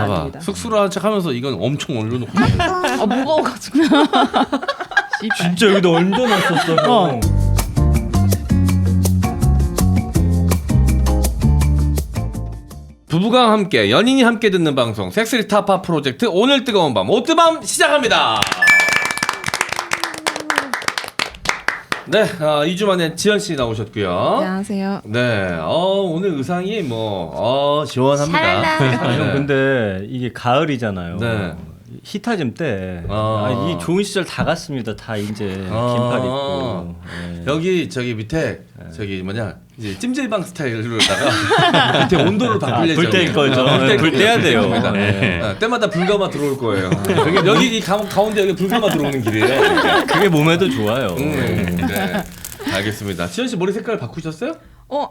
봐봐. 됩니다. 쑥스러운 척하면서 이건 엄청 올려놓고. 아 무거워가지고. 진짜 여기다 얹어놨었어. 부부가 함께 연인이 함께 듣는 방송 섹스리 타파 프로젝트 오늘 뜨거운 밤 오뜨밤 시작합니다. 네, 2주 만에 지연 씨 나오셨고요. 안녕하세요. 네, 오늘 의상이 시원합니다. 형 근데 이게 가을이잖아요. 네. 히타즘 때 아. 이 좋은 시절 다 갔습니다. 다 이제 긴팔 입고. 네. 여기 저기 밑에 저기 이제 찜질방 스타일로다가 밑에 온도를 바꿀 예정이에요. 불 뗄 거죠. 불 떼야 돼요. 네. 때마다 불가마 들어올 거예요. 여기 이 가운데 여기 불가마 들어오는 길이에요. 그게 몸에도 좋아요. 네. 알겠습니다. 지연 씨 머리 색깔 바꾸셨어요?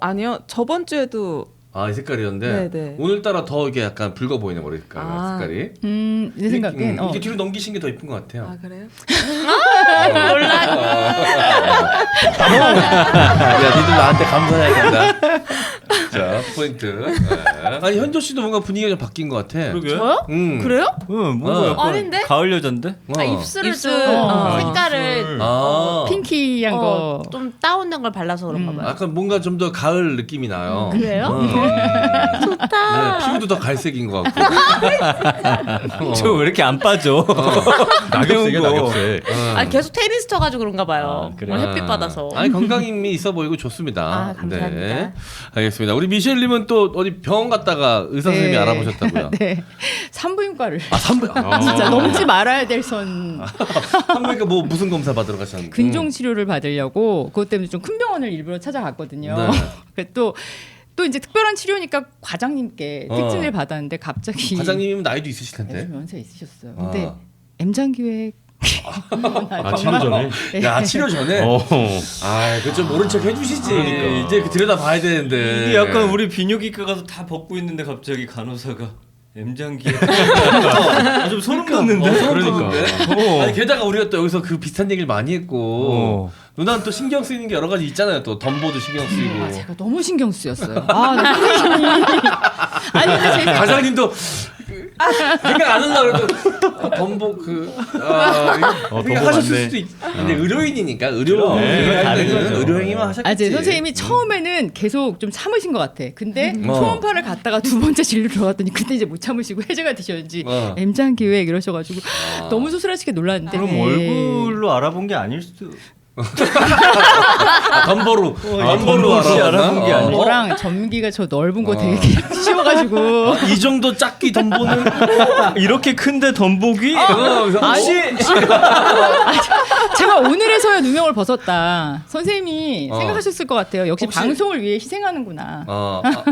아니요. 저번 주에도 이 색깔이었는데 네네. 오늘따라 더 이게 약간 붉어 보이는 머리 색깔이. 내 생각엔 이게 뒤로 넘기신 게 더 이쁜 것 같아요. 아 그래요? 야, 니들 나한테 감사해야 된다. 자, 포인트. 네. 아니 현조 씨도 뭔가 분위기가 좀 바뀐 것 같아. 그러게. 저요? 그래요? 뭔가 약간 아닌데? 가을 여잔데? 입술을 입술. 좀 색깔을 핑키한 거. 좀 다운된 걸 발라서 그런가 봐요. 약간 뭔가 좀 더 가을 느낌이 나요. 그래요? 좋다. 네, 피부도 더 갈색인 것 같고. 저 왜 이렇게 안 빠져? 낙엽색이야 낙엽색. 아 계속 테니스 쳐가지고 그런가 봐요. 그래. 햇빛 받아서. 아니 건강함이 있어 보이고 좋습니다. 아, 감사합니다. 네, 알겠습니다. 우리 미셸님은 또 어디 병원 갔다가 의사 선생님이 알아보셨다고요? 네. 산부인과를. 산부. 진짜 넘지 말아야 될 선. 산부인과 뭐 무슨 검사 받으러 가셨는데? 근종 치료를 받으려고 그것 때문에 좀 큰 병원을 일부러 찾아갔거든요. 네. 또 이제 특별한 치료니까 과장님께 특진을 받았는데 갑자기 과장님이면 나이도 있으실 텐데. 요즘 연세 있으셨어요. 근데 아. M장 기획 치료 전에. 야 치료 전에. 그 좀 모른 척 해주시지. 그러니까. 이제 들여다 봐야 되는데. 이게 약간 우리 비뇨기과 가서 다 벗고 있는데 갑자기 간호사가 M장기에 좀 소름 돋는데? 그러니까. 아니 게다가 우리가 또 여기서 그 비슷한 얘기를 많이 했고 누나는 또 신경 쓰이는 게 여러 가지 있잖아요. 또 덤보도 신경 쓰이고. 제가 너무 신경 쓰였어요. 나 선생님이 아니 근데 제 과장님도 생각 안 한다 그래도 덤보 생각하셨을 수도 있. 근데 의료인이니까 의료행위만 하셨겠지. 선생님이 처음에는 계속 좀 참으신 것 같아. 근데 초음파를 갔다가 두 번째 진료 들어갔더니 그때 이제 못 참으시고 해제가 되셨는지 M장 기획 이러셔가지고 너무 소스라치게 놀랐는데. 그럼 얼굴로 알아본 게 아닐 수도. 덤보로 알아본 게 아니고. 저랑 전기가 저 넓은 거 되게 쉬워가지고 이 정도 작기 덤보는 이렇게 큰데 덤복이? 혹시 제가 오늘에서야 누명을 벗었다. 선생님이 생각하셨을 것 같아요. 역시 혹시- 방송을 위해 희생하는구나.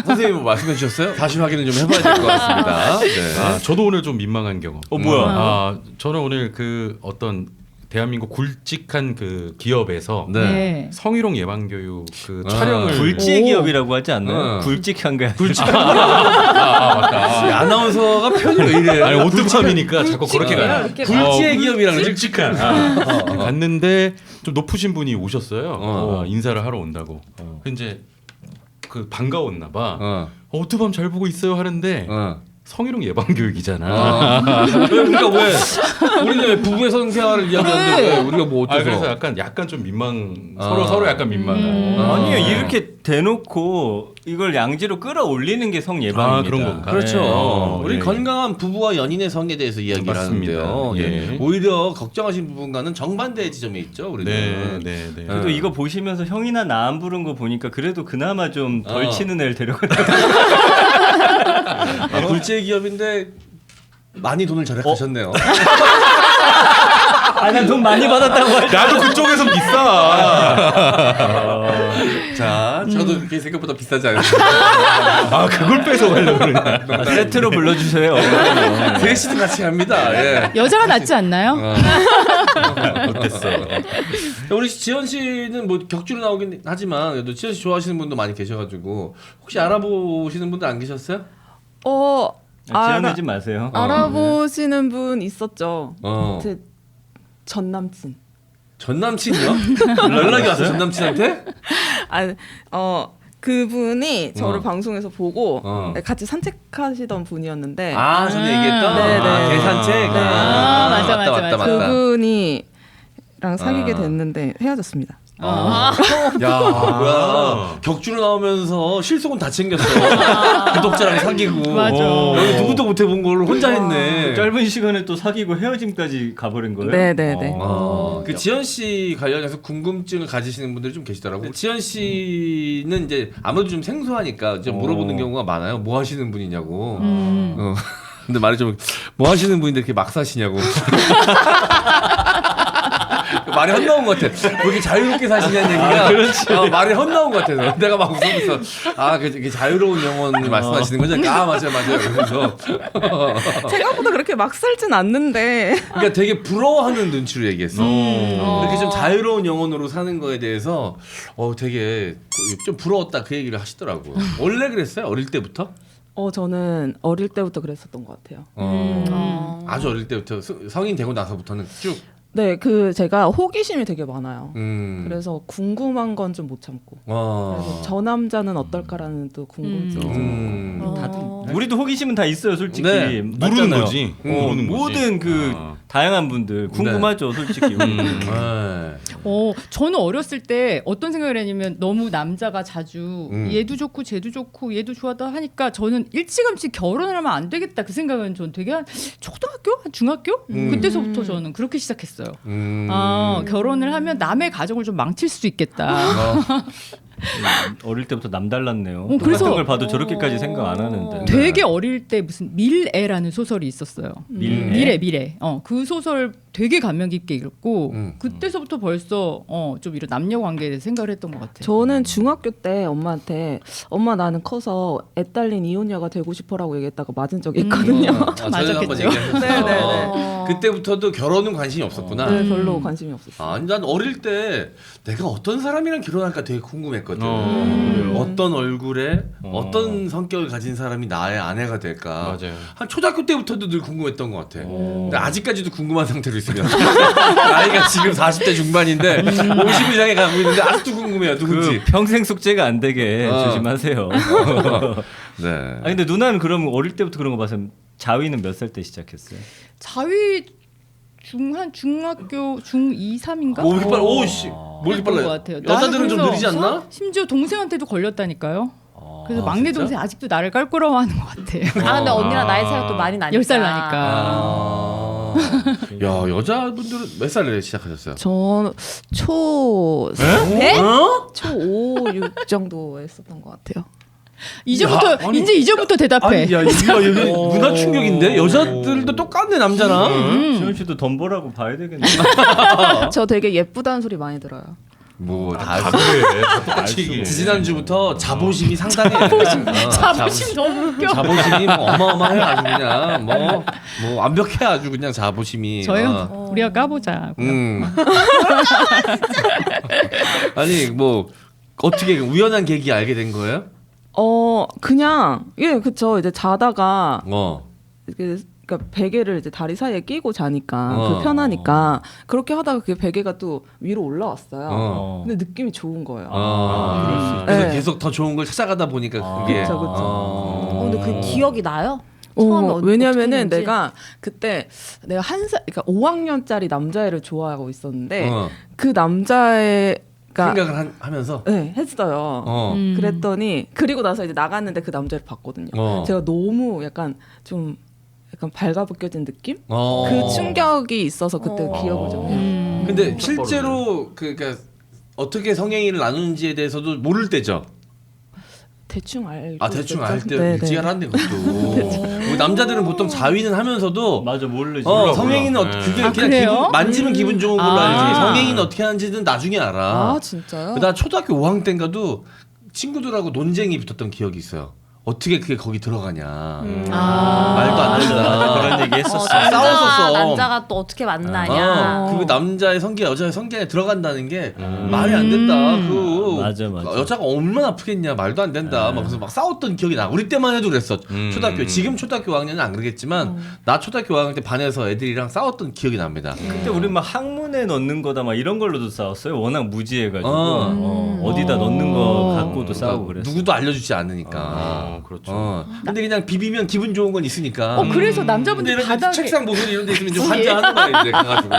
선생님 뭐 말씀해 주셨어요? 다시 확인을 좀 해봐야 될 것 같습니다. 네. 저도 오늘 좀 민망한 경험. 뭐야? 저는 오늘 그 어떤 대한민국 굵직한 그 기업에서 네. 성희롱 예방 교육 그 촬영을 굴지 기업이라고 하지 않나요? 어. 굵직한 게 이 아나운서가 편이 왜 이래? 아니 오뜨밤이니까 자꾸 그렇게 가요. 굴지의 기업이랑 굵직한. 갔는데 좀 높으신 분이 오셨어요. 인사를 하러 온다고. 이제 그 반가웠나 봐. 오뜨밤 잘 보고 있어요 하는데 성희롱 예방 교육이잖아. 그러니까 왜 우리는 왜 부부의 성생활을 이야기하는데 왜 우리가 뭐 어때서? 그래서 약간 좀 서로 약간 민망. 아니요, 이렇게 대놓고 이걸 양지로 끌어올리는 게 성 예방입니다. 그런 건가? 그렇죠. 우리 예. 건강한 부부와 연인의 성에 대해서 이야기를 맞습니다. 하는데요. 예. 오히려 걱정하신 부분과는 정반대의 지점이 있죠. 우리는. 네. 그래도 이거 보시면서 형이나 나 안 부른 거 보니까 그래도 그나마 좀 덜 치는 애를 데려가다. 굴지의 기업인데 많이 돈을 절약하셨네요. 난 돈 많이 받았다고 할 나도 그쪽에서 비싸. 자, 저도 이렇게 생각보다 비싸지 않습니다. 그걸 뺏어가려고 그러냐. 세트로 불러주세요. 셋이도 같이 갑니다. 예. 여자가 낫지 않나요? 어땠어? 우리 지연 씨는 뭐 격주로 나오긴 하지만 그래도 지연 씨 좋아하시는 분도 많이 계셔가지고 혹시 알아보시는 분들 안 계셨어요? 지어내지 마세요. 알아보시는 분 있었죠. 제 전 남친. 전 남친이요? 연락이 왔어 전 남친한테? 그분이 저를 어. 방송에서 보고 어. 같이 산책하시던 분이었는데 전에 얘기했던 네네. 대산책. 네. 맞아. 그분이랑 사귀게 아. 됐는데 헤어졌습니다. 야, 뭐야. 격주로 나오면서 실속은 다 챙겼어. 구독자랑 사귀고. 맞아. 여기 누구도 못 해본 걸 혼자 했네. 짧은 시간에 또 사귀고 헤어짐까지 가버린 거예요? 네네네. 그 지연 씨 관련해서 궁금증을 가지시는 분들이 좀 계시더라고요. 지연 씨는 이제 아무래도 좀 생소하니까 좀 물어보는 경우가 많아요. 뭐 하시는 분이냐고. 근데 말이 좀 뭐 하시는 분인데 이렇게 막 사시냐고. 말이 헛나온 것 같아. 왜 이렇게 자유롭게 사시냐는 얘기가 말이 헛나온 것 같아서 내가 막 웃으면서 그게 자유로운 영혼을 말씀하시는 거죠? 맞아요. 그래서 생각보다 그렇게 막 살진 않는데. 그러니까 되게 부러워하는 눈치로 얘기했어. 이렇게 좀 자유로운 영혼으로 사는 거에 대해서 되게 좀 부러웠다 그 얘기를 하시더라고요. 원래 그랬어요? 어릴 때부터? 저는 어릴 때부터 그랬었던 것 같아요. 아주 어릴 때부터 성인 되고 나서부터는 쭉. 네, 제가 호기심이 되게 많아요. 그래서 궁금한 건 좀 못 참고. 그래서 저 남자는 어떨까라는 또 궁금증이 다들 우리도 호기심은 다 있어요, 솔직히. 네. 누르는 거지. 모르는 거지. 모든 다양한 분들 궁금하죠, 솔직히. 저는 어렸을 때 어떤 생각을 했냐면 너무 남자가 자주 얘도 좋고 쟤도 좋고 얘도 좋아하다 하니까 저는 일찌감치 결혼을 하면 안 되겠다 그 생각은 전 되게 한 초등학교? 한 중학교? 그때서부터 저는 그렇게 시작했어요. 결혼을 하면 남의 가정을 좀 망칠 수 있겠다. 어릴 때부터 남달랐네요. 그래서 그래서 걸 봐도 저렇게까지 생각 안 하는데. 되게 어릴 때 무슨 밀애라는 소설이 있었어요. 미래. 그 소설 되게 감명 깊게 읽고 그때서부터 벌써 좀 이런 남녀 관계에 대해서 생각을 했던 것 같아요. 저는 중학교 때 엄마한테 엄마 나는 커서 애 딸린 이혼녀가 되고 싶어라고 얘기했다가 맞은 적이 있거든요. 맞았겠죠. 네네네. 그때부터도 결혼은 관심이 없었구나. 네, 별로 관심이 없었어요. 난 어릴 때 내가 어떤 사람이랑 결혼할까 되게 궁금했거든. 어떤 얼굴에 어떤 성격을 가진 사람이 나의 아내가 될까. 맞아요. 한 초등학교 때부터도 늘 궁금했던 것 같아. 근데 아직까지도 궁금한 상태로 있으면 나이가 지금 40대 중반인데 50 이상에 가고 있는데 아직도 궁금해요. 누군지. 평생 숙제가 안 되게 조심하세요. 네. 근데 누나는 그럼 어릴 때부터 그런 거 봐서 자위는 몇 살 때 시작했어요? 자위 중학교 중2, 3인가? 뭐 이렇게 빨라? 오씨, 뭐 이렇게 것 빨라요? 같아요. 여자들은 좀 나는 느리지 않나? 심지어 동생한테도 걸렸다니까요. 그래서 막내 진짜? 동생 아직도 나를 깔꾸러워하는 것 같아요. 근데 언니랑 나이 차이가 또 많이 나니까. 10살 나니까. 야, 여자분들은 몇 살에 시작하셨어요? 저 초 네? 초5, 6 정도 했었던 것 같아요. 이제부터 이제 이제부터 대답해. 아니, 야, 이거 여기 문화 충격인데 여자들도 똑같네 남자랑. 지현 씨도 덤보라고 봐야 되겠네. 저 되게 예쁘다는 소리 많이 들어요. 뭐다 그래. 다 똑같이 얘기해. 지난주부터 자부심이 상당해. 자부심 너무 웃겨. 자부심이 뭐 어마어마해 아주 그냥 뭐 완벽해 아주 그냥 자부심이. 저요. 우리가 까보자. 아니 뭐 어떻게 우연한 계기 알게 된 거예요? 그냥 그쵸. 이제 자다가 그러니까 베개를 이제 다리 사이에 끼고 자니까 편하니까 그렇게 하다가 그 베개가 또 위로 올라왔어요. 근데 느낌이 좋은 거예요. 그래서 네. 계속 더 좋은 걸 찾아가다 보니까 그게. 그쵸. 근데 그 기억이 나요? 처음에 왜냐면은 어떻게 내가 그때 내가 그러니까 5학년짜리 남자애를 좋아하고 있었는데 그 남자애가 생각을 하면서 네, 했어요. 그랬더니 그리고 나서 이제 나갔는데 그 남자를 봤거든요. 제가 너무 약간 발가벗겨진 느낌? 그 충격이 있어서 그때 기억을 좀 해요. 근데 실제로 그러니까 어떻게 성행위를 나누는지에 대해서도 모를 때죠. 대충 알고 대충 있었죠? 알 때 네, 일찍 알았네 그것도. 남자들은 보통 자위는 하면서도 맞아 모르지. 성행위는 그게 그냥 그래요? 만지면 기분 좋은 걸로 알지. 성행위는 어떻게 하는지는 나중에 알아. 진짜요? 나 초등학교 5학년 때인가도 친구들하고 논쟁이 붙었던 기억이 있어요. 어떻게 그게 거기 들어가냐. 말도 안 된다. 그런 얘기 했었어. 싸웠었어. 남자가 또 어떻게 만나냐. 그리고 남자의 성기 여자의 성기 안에 들어간다는 게 말이 안 된다. 맞아. 여자가 얼마나 아프겠냐. 말도 안 된다. 막 그래서 막 싸웠던 기억이 나. 우리 때만 해도 그랬어. 초등학교. 지금 초등학교 5학년은 안 그러겠지만 나 초등학교 5학년 때 반에서 애들이랑 싸웠던 기억이 납니다. 그때 우리 막 학문 화분에 넣는 거다 막 이런 걸로도 싸웠어요. 워낙 무지해가지고 어디다 넣는 거 갖고도 싸우고 그랬어요. 누구도 알려주지 않으니까. 그렇죠. 근데 그냥 비비면 기분 좋은 건 있으니까. 그래서 근데 남자분들 이런 바닥에 책상 모서리 이런 데 있으면 이제 환장하는 거야 이제 가가지고.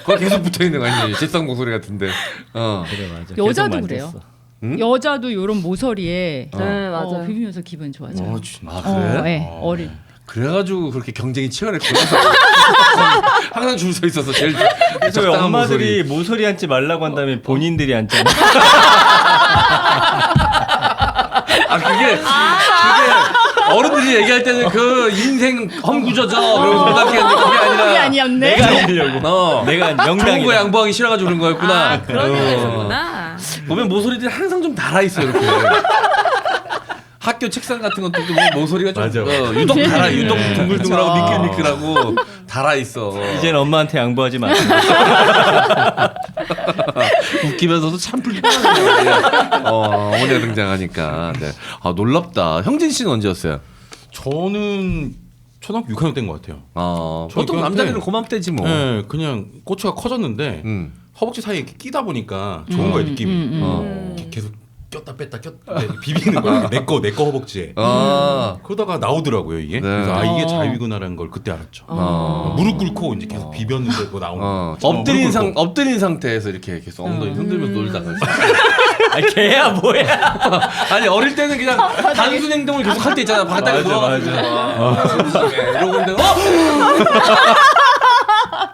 거기 계속 붙어 있는 거 아니에요? 책상 모서리 같은데. 그래 맞아. 여자도 계속 그래요. 만졌어. 응? 여자도 이런 모서리에 네, 맞아요. 비비면서 기분 좋아져요. 아 그래? 네, 어린. 그래가지고 그렇게 경쟁이 치열했구나. 항상 줄 서 있어서 제일 그래서 왜 적당한 엄마들이 모서리 앉지 말라고 한 다음에 본인들이 앉잖아. 그게 어른들이 얘기할 때는 그 인생 험구조죠. 그러면서 생각했는데 그게 아니라 그게 아니었네. 내가 앉으려고. 내가 좋은 거 명당이다. 양보하기 싫어가지고 그런 거였구나. 그런 게 있었구나. 보면 모서리들이 항상 좀 달아 있어요 이렇게. 학교 책상 같은 것도 보면 모서리가 좀 맞아. 유독 달아, 유독 네. 둥글둥글하고 미끌미끌하고 달아 있어. 이제는 엄마한테 양보하지 마. 웃기면서도 참 불편하네요. 어머니가 등장하니까. 네. 아 놀랍다. 형진 씨는 언제였어요? 저는 초등학교 6학년 때인 것 같아요. 보통 저희한테- 남자들은 고맘때지 뭐. 네, 그냥 고추가 커졌는데 허벅지 사이에 이렇게 끼다 보니까 좋은 거예요 느낌이. 이렇게 계속 꼈다 뺐다 비비는 거야. 내거 허벅지에. 그러다가 나오더라고요 이게. 네. 그래서 이게 자위구나라는 걸 그때 알았죠. 무릎 꿇고 이제 계속 비볐는데 뭐 나오는 거. 엎드린 상태에서 이렇게 계속 엉덩이 흔들면서 놀다가. 걔야 뭐야? 아니 어릴 때는 그냥 단순 행동을 계속 할 때 있잖아. 바닥에서. 맞아. 이러고 있는데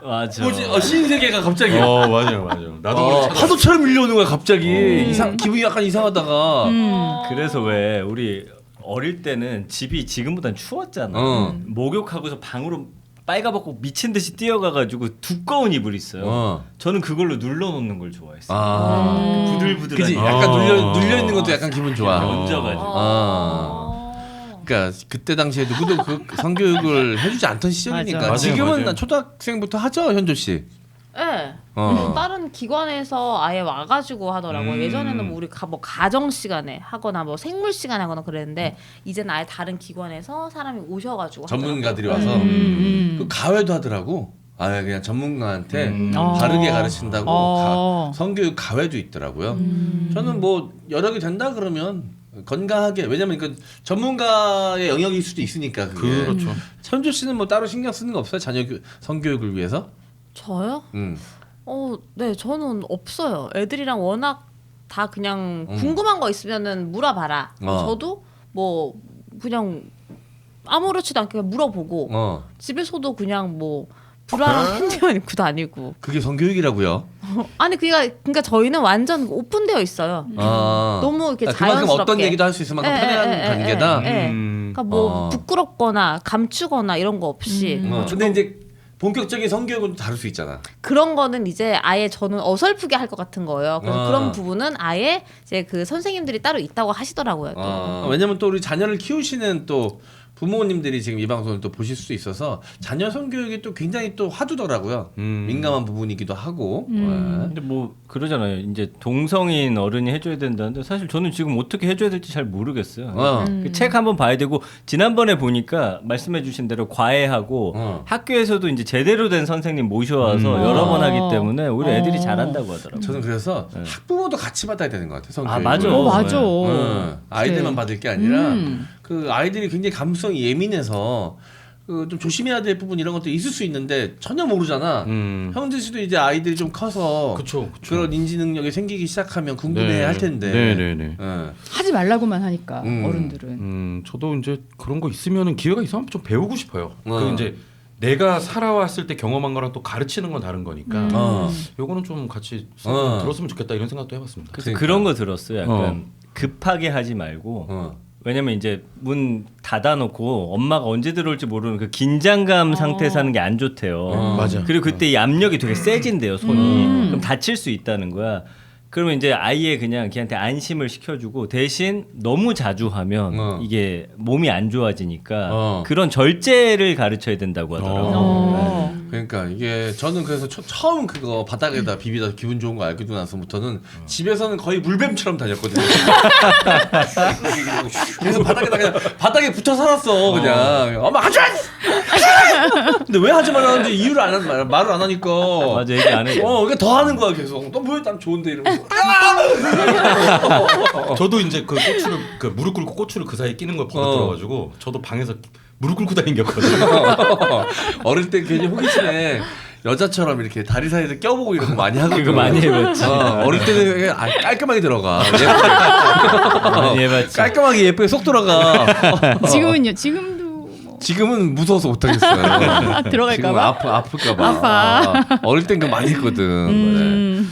맞아. 뭐지? 신세계가 갑자기. 맞아요. 나도 모르게 찾아- 파도처럼 밀려오는 거야 갑자기. 기분이 약간 이상하다가. 그래서 왜 우리 어릴 때는 집이 지금보단 추웠잖아. 목욕하고서 방으로 빨가벗고 미친 듯이 뛰어가가지고 두꺼운 이불 있어요. 저는 그걸로 눌러놓는 걸 좋아했어요. 부들부들한. 그지. 약간 눌려 있는 것도 약간 기분 좋아. 얹어가지고. 그러니까 그때 당시에 누구도 그 성교육을 해주지 않던 시절이니까. 맞아요. 지금은 맞아요. 초등학생부터 하죠, 현조 씨. 네. 다른 기관에서 아예 와가지고 하더라고요. 예전에는 뭐 우리 뭐 가정 시간에 하거나 뭐 생물 시간에 하거나 그랬는데 이제는 아예 다른 기관에서 사람이 오셔가지고 전문가들이 하더라고요. 와서 그 가외도 하더라고. 그냥 전문가한테 바르게 가르친다고 성교육 가외도 있더라고요. 저는 뭐 여러 개 된다 그러면 건강하게, 왜냐면 그 전문가의 영역일 수도 있으니까 그게. 그렇죠. 현조 씨는 뭐 따로 신경 쓰는 거 없어요? 자녀 성교육을 위해서? 저요? 네, 저는 없어요. 애들이랑 워낙 다 그냥 궁금한 거 있으면은 물어봐라. 저도 뭐 그냥 아무렇지도 않게 물어보고 집에서도 그냥 뭐 불안한 팬티만 입고 다니고. 그게 성교육이라고요? 아니 그러니까 저희는 완전 오픈되어 있어요. 너무 이렇게 그만큼 자연스럽게. 어떤 얘기도 할 수 있을 만큼 편안한 관계다. 그러니까 뭐 부끄럽거나 감추거나 이런 거 없이. 근데 이제 본격적인 성교육은 다를 수 있잖아. 그런 거는 이제 아예 저는 어설프게 할 것 같은 거예요. 그래서 그런 부분은 아예 이제 그 선생님들이 따로 있다고 하시더라고요. 또. 왜냐면 또 우리 자녀를 키우시는 또 부모님들이 지금 이 방송을 또 보실 수 있어서 자녀 성교육이 또 굉장히 또 화두더라고요. 민감한 부분이기도 하고. 근데 뭐 그러잖아요. 이제 동성인 어른이 해줘야 된다는데 사실 저는 지금 어떻게 해줘야 될지 잘 모르겠어요. 그 책 한번 봐야 되고 지난번에 보니까 말씀해주신 대로 과외하고 학교에서도 이제 제대로 된 선생님 모셔와서 여러 번 하기 때문에 우리 애들이 잘한다고 하더라고요. 저는 그래서 학부모도 같이 받아야 되는 것 같아요. 성교육. 맞아. 맞아. 아이들만 받을 게 아니라 그 아이들이 굉장히 감수성이 예민해서 좀 조심해야 될 부분 이런 것도 있을 수 있는데 전혀 모르잖아. 형진 씨도 이제 아이들이 좀 커서 그쵸. 그런 인지 능력이 생기기 시작하면 궁금해 할 텐데. 네네네. 하지 말라고만 하니까 어른들은. 저도 이제 그런 거 있으면은 기회가 있으면 좀 배우고 싶어요. 그 이제 내가 살아왔을 때 경험한 거랑 또 가르치는 건 다른 거니까. 요거는 좀 같이 들었으면 좋겠다 이런 생각도 해봤습니다. 그래서 그런 거 들었어요. 약간 급하게 하지 말고. 왜냐면 이제 문 닫아놓고 엄마가 언제 들어올지 모르는 그 긴장감 상태에서 하는 게 안 좋대요. 맞아. 그리고 그때 이 압력이 되게 세진대요, 손이. 그럼 다칠 수 있다는 거야. 그러면 이제 아예 그냥 걔한테 안심을 시켜주고 대신 너무 자주 하면 이게 몸이 안 좋아지니까 그런 절제를 가르쳐야 된다고 하더라고요. 그러니까 이게 저는 그래서 처음 그거 바닥에다 비비다 기분 좋은 거 알고 나서부터는 집에서는 거의 물뱀처럼 다녔거든요. 그래서 바닥에다 그냥 바닥에 붙어 살았어 그냥. 엄마 하지 마! 근데 왜 하지 말라는지 이유를 말을 안 하니까. 맞아, 얘기 안 해. 그러니까 더 하는 거야 계속. 너 왜 난 좋은데 이러면서. 저도 이제 그 고추를 그 무릎 꿇고 고추를 그 사이에 끼는 걸 버릇 들어가지고 저도 방에서 무릎 꿇고 다녔거든요. 어릴 때 괜히 호기심에 여자처럼 이렇게 다리 사이에 껴보고 이런 거 많이 하거든. 그거 많이 해봤지. 어릴 때는 깔끔하게 들어가. 많이 해봤지. 깔끔하게 예쁘게 속 들어가. 지금은요? 지금도 뭐. 지금은 무서워서 못 하겠어요. 들어갈까봐? 아플까봐. 아파. 어릴 땐 그거 많이 했거든. 네.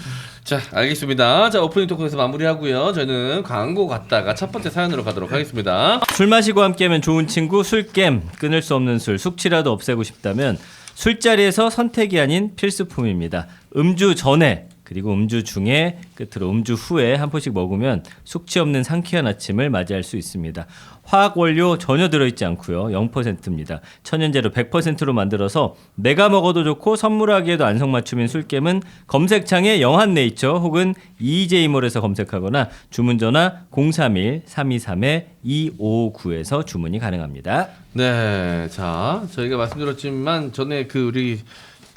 자, 알겠습니다. 자, 오프닝 토크에서 마무리하고요. 저는 광고 갔다가 첫 번째 사연으로 가도록 하겠습니다. 술 마시고 함께하면 좋은 친구 술겜. 끊을 수 없는 술 숙취라도 없애고 싶다면 술자리에서 선택이 아닌 필수품입니다. 음주 전에 그리고 음주 중에 끝으로 음주 후에 한 포씩 먹으면 숙취 없는 상쾌한 아침을 맞이할 수 있습니다. 화학 원료 전혀 들어있지 않고요. 0%입니다. 천연재료 100%로 만들어서 내가 먹어도 좋고 선물하기에도 안성맞춤인 술겜은 검색창에 영한네이처 혹은 EJ몰에서 검색하거나 주문전화 031-323-2559에서 주문이 가능합니다. 네, 자, 저희가 말씀드렸지만 전에 우리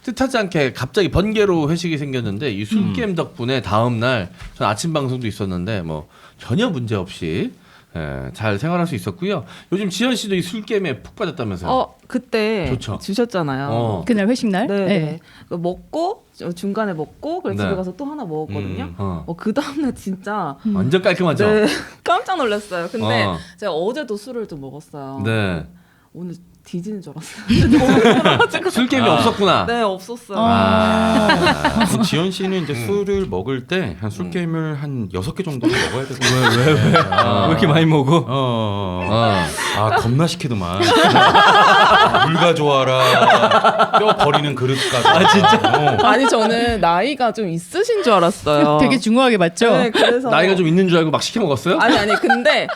뜻하지 않게 갑자기 번개로 회식이 생겼는데 이 술게임 덕분에 다음 날 전 아침 방송도 있었는데 뭐 전혀 문제 없이 잘 생활할 수 있었고요. 요즘 지현 씨도 이 술게임에 푹 빠졌다면서요? 그때 좋죠. 주셨잖아요. 그날 회식 날? 네. 먹고 중간에 먹고 그래서 네. 집에 가서 또 하나 먹었거든요. 어. 그 다음날 진짜 완전 깔끔하죠? 네, 깜짝 놀랐어요. 근데 어. 제가 어제도 술을 좀 먹었어요. 네. 오늘 뒤지는 줄 알았어요. 술게임이 없었구나. 네, 없었어요. 지현 씨는 이제 술을 먹을 때 한 술 게임을 한 6개 정도 먹어야 되고 왜 이렇게 많이 먹어? 겁나 시키더만. 물 가져와라. 뼈 버리는 그릇까지. 진짜? 아니 저는 나이가 좀 있으신 줄 알았어요. 되게 중후하게 봤죠? 네, 그래서 나이가 좀 있는 줄 알고 막 시켜 먹었어요? 아니 근데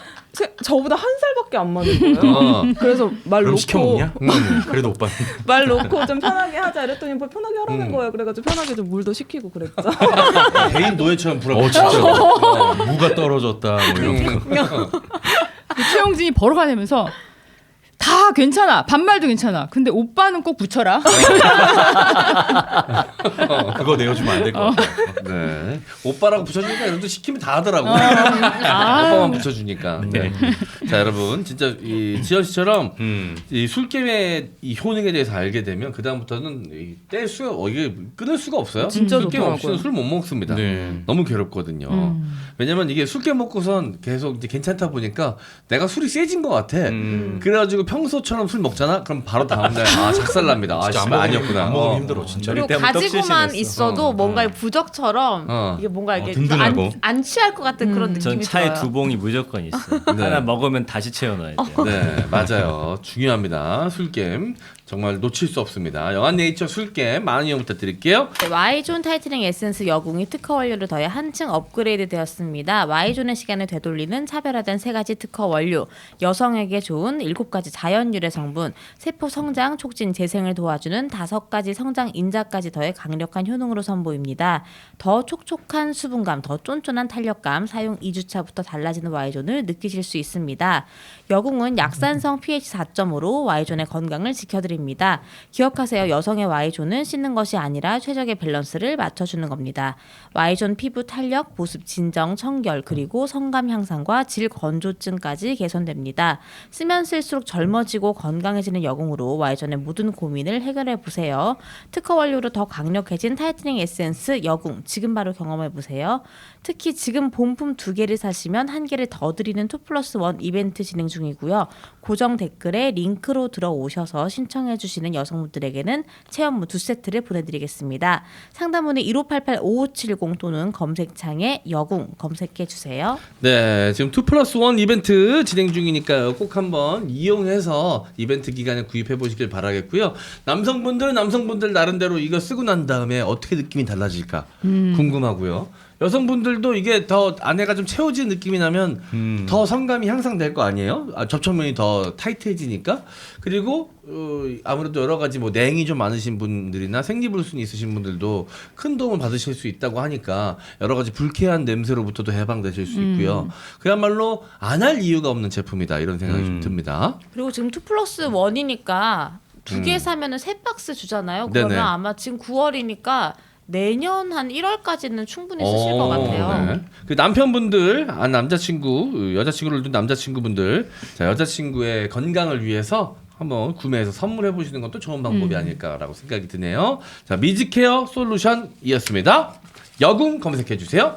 저보다 한 살밖에 안 많은 거예요. 그래서 말 그럼 놓고 시켜 먹냐? 그래도 오빠. 말 놓고 좀 편하게 하자 이랬더니 뭐 편하게 하라는 거예요. 그래가지고 편하게 좀 물도 시키고 그랬죠. 개인 노예처럼 부럽다. 진짜. 무가 떨어졌다 뭐 이런 거. 최영진이 벌어가면서 다 괜찮아. 반말도 괜찮아. 근데 오빠는 꼭 붙여라. 그거 내어주면 안 될 것 같아. 네. 오빠라고 붙여주니까 여러분들 시키면 다 하더라고. 오빠만 붙여주니까. 네. 자, 여러분 진짜 이 지현 씨처럼 이 술게임의 이 효능에 대해서 알게 되면 그 다음부터는 뗄 수가 이게 끊을 수가 없어요. 진짜 술게임 없이는 좋더라고요. 술 못 먹습니다. 네. 너무 괴롭거든요. 왜냐면 이게 술게임 먹고선 계속 이제 괜찮다 보니까 내가 술이 세진 것 같아. 그래가지고 평소처럼 술 먹잖아. 그럼 바로 다음날 작살납니다. 진짜 씨발 아니었구나. 안 먹으면 힘들어 진짜. 그리고 때문에 가지고만 떡실신했어. 있어도 뭔가 부적처럼 이게 뭔가 이렇게 든든하고. 안 취할 것 같은 그런 느낌이 전 차에 들어요. 2봉이 무조건 있어. 네. 하나 먹으면 다시 채워놔야 돼. 네, 맞아요. 중요합니다. 술게임 정말 놓칠 수 없습니다. 영한네이처 술게임 많은 이용 부탁드릴게요. 네, Y존 타이틀링 에센스 여궁이 특허 원료를 더해 한층 업그레이드 되었습니다. Y존의 시간을 되돌리는 차별화된 3가지 특허 원료, 여성에게 좋은 7가지 자연 유래 성분, 세포 성장, 촉진, 재생을 도와주는 5가지 성장 인자까지 더해 강력한 효능으로 선보입니다. 더 촉촉한 수분감, 더 쫀쫀한 탄력감, 사용 2주차부터 달라지는 Y존을 느끼실 수 있습니다. 여궁은 약산성 pH 4.5로 Y존의 건강을 지켜드립니다. 기억하세요. 여성의 Y존은 씻는 것이 아니라 최적의 밸런스를 맞춰주는 겁니다. Y존 피부 탄력, 보습, 진정, 청결, 그리고 성감 향상과 질 건조증까지 개선됩니다. 쓰면 쓸수록 젊어지고 건강해지는 여궁으로 Y존의 모든 고민을 해결해 보세요. 특허 원료로 더 강력해진 타이트닝 에센스 여궁 지금 바로 경험해 보세요. 특히 지금 본품 2개를 사시면 1개를 더 드리는 2+1 이벤트 진행 중이고요. 고정 댓글에 링크로 들어오셔서 신청해 주시는 여성분들에게는 체험무 2세트를 보내드리겠습니다. 상담문은 1588-5570 또는 검색창에 여궁 검색해 주세요. 네, 지금 2+1 이벤트 진행 중이니까요. 꼭 한번 이용해서 이벤트 기간에 구입해 보시길 바라겠고요. 남성분들은 남성분들 나름대로 이거 쓰고 난 다음에 어떻게 느낌이 달라질까 궁금하고요. 여성분들도 이게 더 안에가 좀 채워진 느낌이 나면 더 성감이 향상될 거 아니에요? 접촉면이 더 타이트해지니까. 그리고 아무래도 여러 가지 뭐 냉이 좀 많으신 분들이나 생리불순이 있으신 분들도 큰 도움을 받으실 수 있다고 하니까 여러 가지 불쾌한 냄새로부터도 해방되실 수 있고요. 그야말로 안 할 이유가 없는 제품이다 이런 생각이 좀 듭니다. 그리고 지금 2+1이니까 2개 사면은 3박스 주잖아요. 그러면 네네. 아마 지금 9월이니까 내년 한 1월까지는 충분히 쓰실 것 같아요. 네. 그 남편분들, 남자친구, 여자친구를 둔 남자친구분들, 자, 여자친구의 건강을 위해서 한번 구매해서 선물해 보시는 것도 좋은 방법이 아닐까라고 생각이 드네요. 자, 미즈케어 솔루션이었습니다. 여궁 검색해 주세요.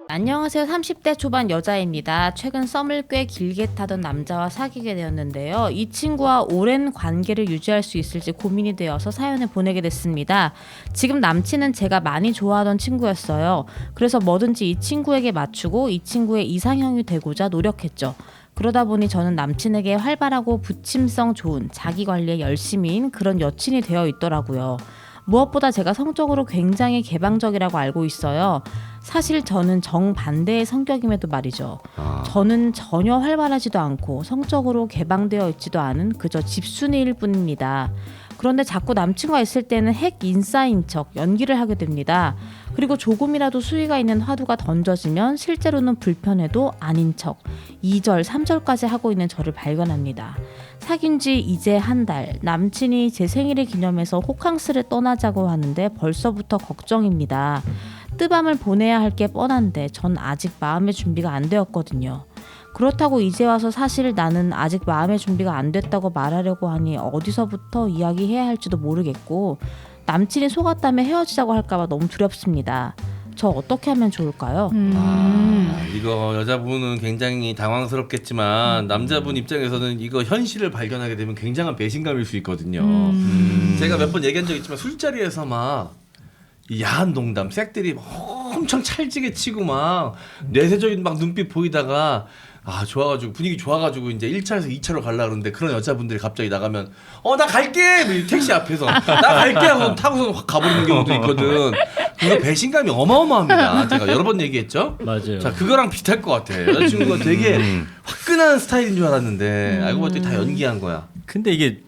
안녕하세요. 30대 초반 여자입니다. 최근 썸을 꽤 길게 타던 남자와 사귀게 되었는데요. 이 친구와 오랜 관계를 유지할 수 있을지 고민이 되어서 사연을 보내게 됐습니다. 지금 남친은 제가 많이 좋아하던 친구였어요. 그래서 뭐든지 이 친구에게 맞추고 이 친구의 이상형이 되고자 노력했죠. 그러다 보니 저는 남친에게 활발하고 부침성 좋은 자기 관리에 열심히인 그런 여친이 되어 있더라고요. 무엇보다 제가 성적으로 굉장히 개방적이라고 알고 있어요. 사실 저는 정반대의 성격임에도 말이죠. 저는 전혀 활발하지도 않고 성적으로 개방되어 있지도 않은 그저 집순이일 뿐입니다. 그런데 자꾸 남친과 있을 때는 핵 인싸인 척 연기를 하게 됩니다. 그리고 조금이라도 수위가 있는 화두가 던져지면 실제로는 불편해도 아닌 척 2절, 3절까지 하고 있는 저를 발견합니다. 사귄 지 이제 한 달, 남친이 제 생일을 기념해서 호캉스를 떠나자고 하는데 벌써부터 걱정입니다. 뜨밤을 보내야 할 게 뻔한데 전 아직 마음의 준비가 안 되었거든요. 그렇다고 이제 와서 사실 나는 아직 마음의 준비가 안 됐다고 말하려고 하니 어디서부터 이야기해야 할지도 모르겠고 남친이 속았다며 헤어지자고 할까봐 너무 두렵습니다. 저 어떻게 하면 좋을까요? 이거 여자분은 굉장히 당황스럽겠지만 남자분 입장에서는 이거 현실을 발견하게 되면 굉장한 배신감일 수 있거든요. 제가 몇 번 얘기한 적 있지만 술자리에서 막 이 야한 농담, 색들이 막 엄청 찰지게 치고 막 뇌세적인 막 눈빛 보이다가 좋아가지고 분위기 좋아가지고 이제 1차에서 2차로 가려고 그러는데 그런 여자분들이 갑자기 나가면 나 갈게! 택시 앞에서 나 갈게! 하고 타고서 확 가버리는 경우도 있거든. 그거 배신감이 어마어마합니다. 제가 여러 번 얘기했죠? 맞아요. 자, 그거랑 비슷할 것 같아. 여자친구가 되게 화끈한 스타일인 줄 알았는데 알고 봤더니 다 연기한 거야. 근데 이게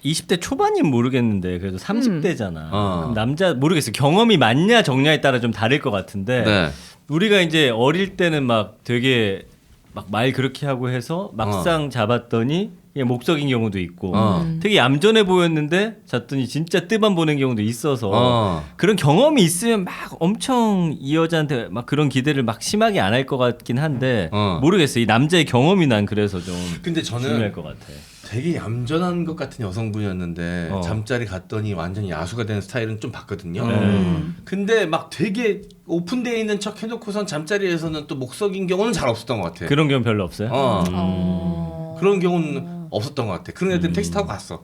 20대 초반이면 모르겠는데 그래도 30대잖아. 그럼 남자 모르겠어. 경험이 많냐 적냐에 따라 좀 다를 것 같은데 네. 우리가 이제 어릴 때는 막 되게 막 말 그렇게 하고 해서 막상 잡았더니 그냥 목석인 경우도 있고 되게 얌전해 보였는데 잤더니 진짜 뜨밤 보는 경우도 있어서 그런 경험이 있으면 막 엄청 이 여자한테 막 그런 기대를 막 심하게 안 할 것 같긴 한데 모르겠어요. 이 남자의 경험이 난 그래서 좀 근데 저는 중요할 것 같아. 되게 얌전한 것 같은 여성분이었는데 잠자리 갔더니 완전히 야수가 되는 스타일은 좀 봤거든요. 근데 막 되게 오픈되어 있는 척 해놓고선 잠자리에서는 또 목석인 경우는 잘 없었던 것 같아. 그런 경우 별로 없어요? 그런 경우는 없었던 것 같아. 그런 애들은 택시 타고 갔어.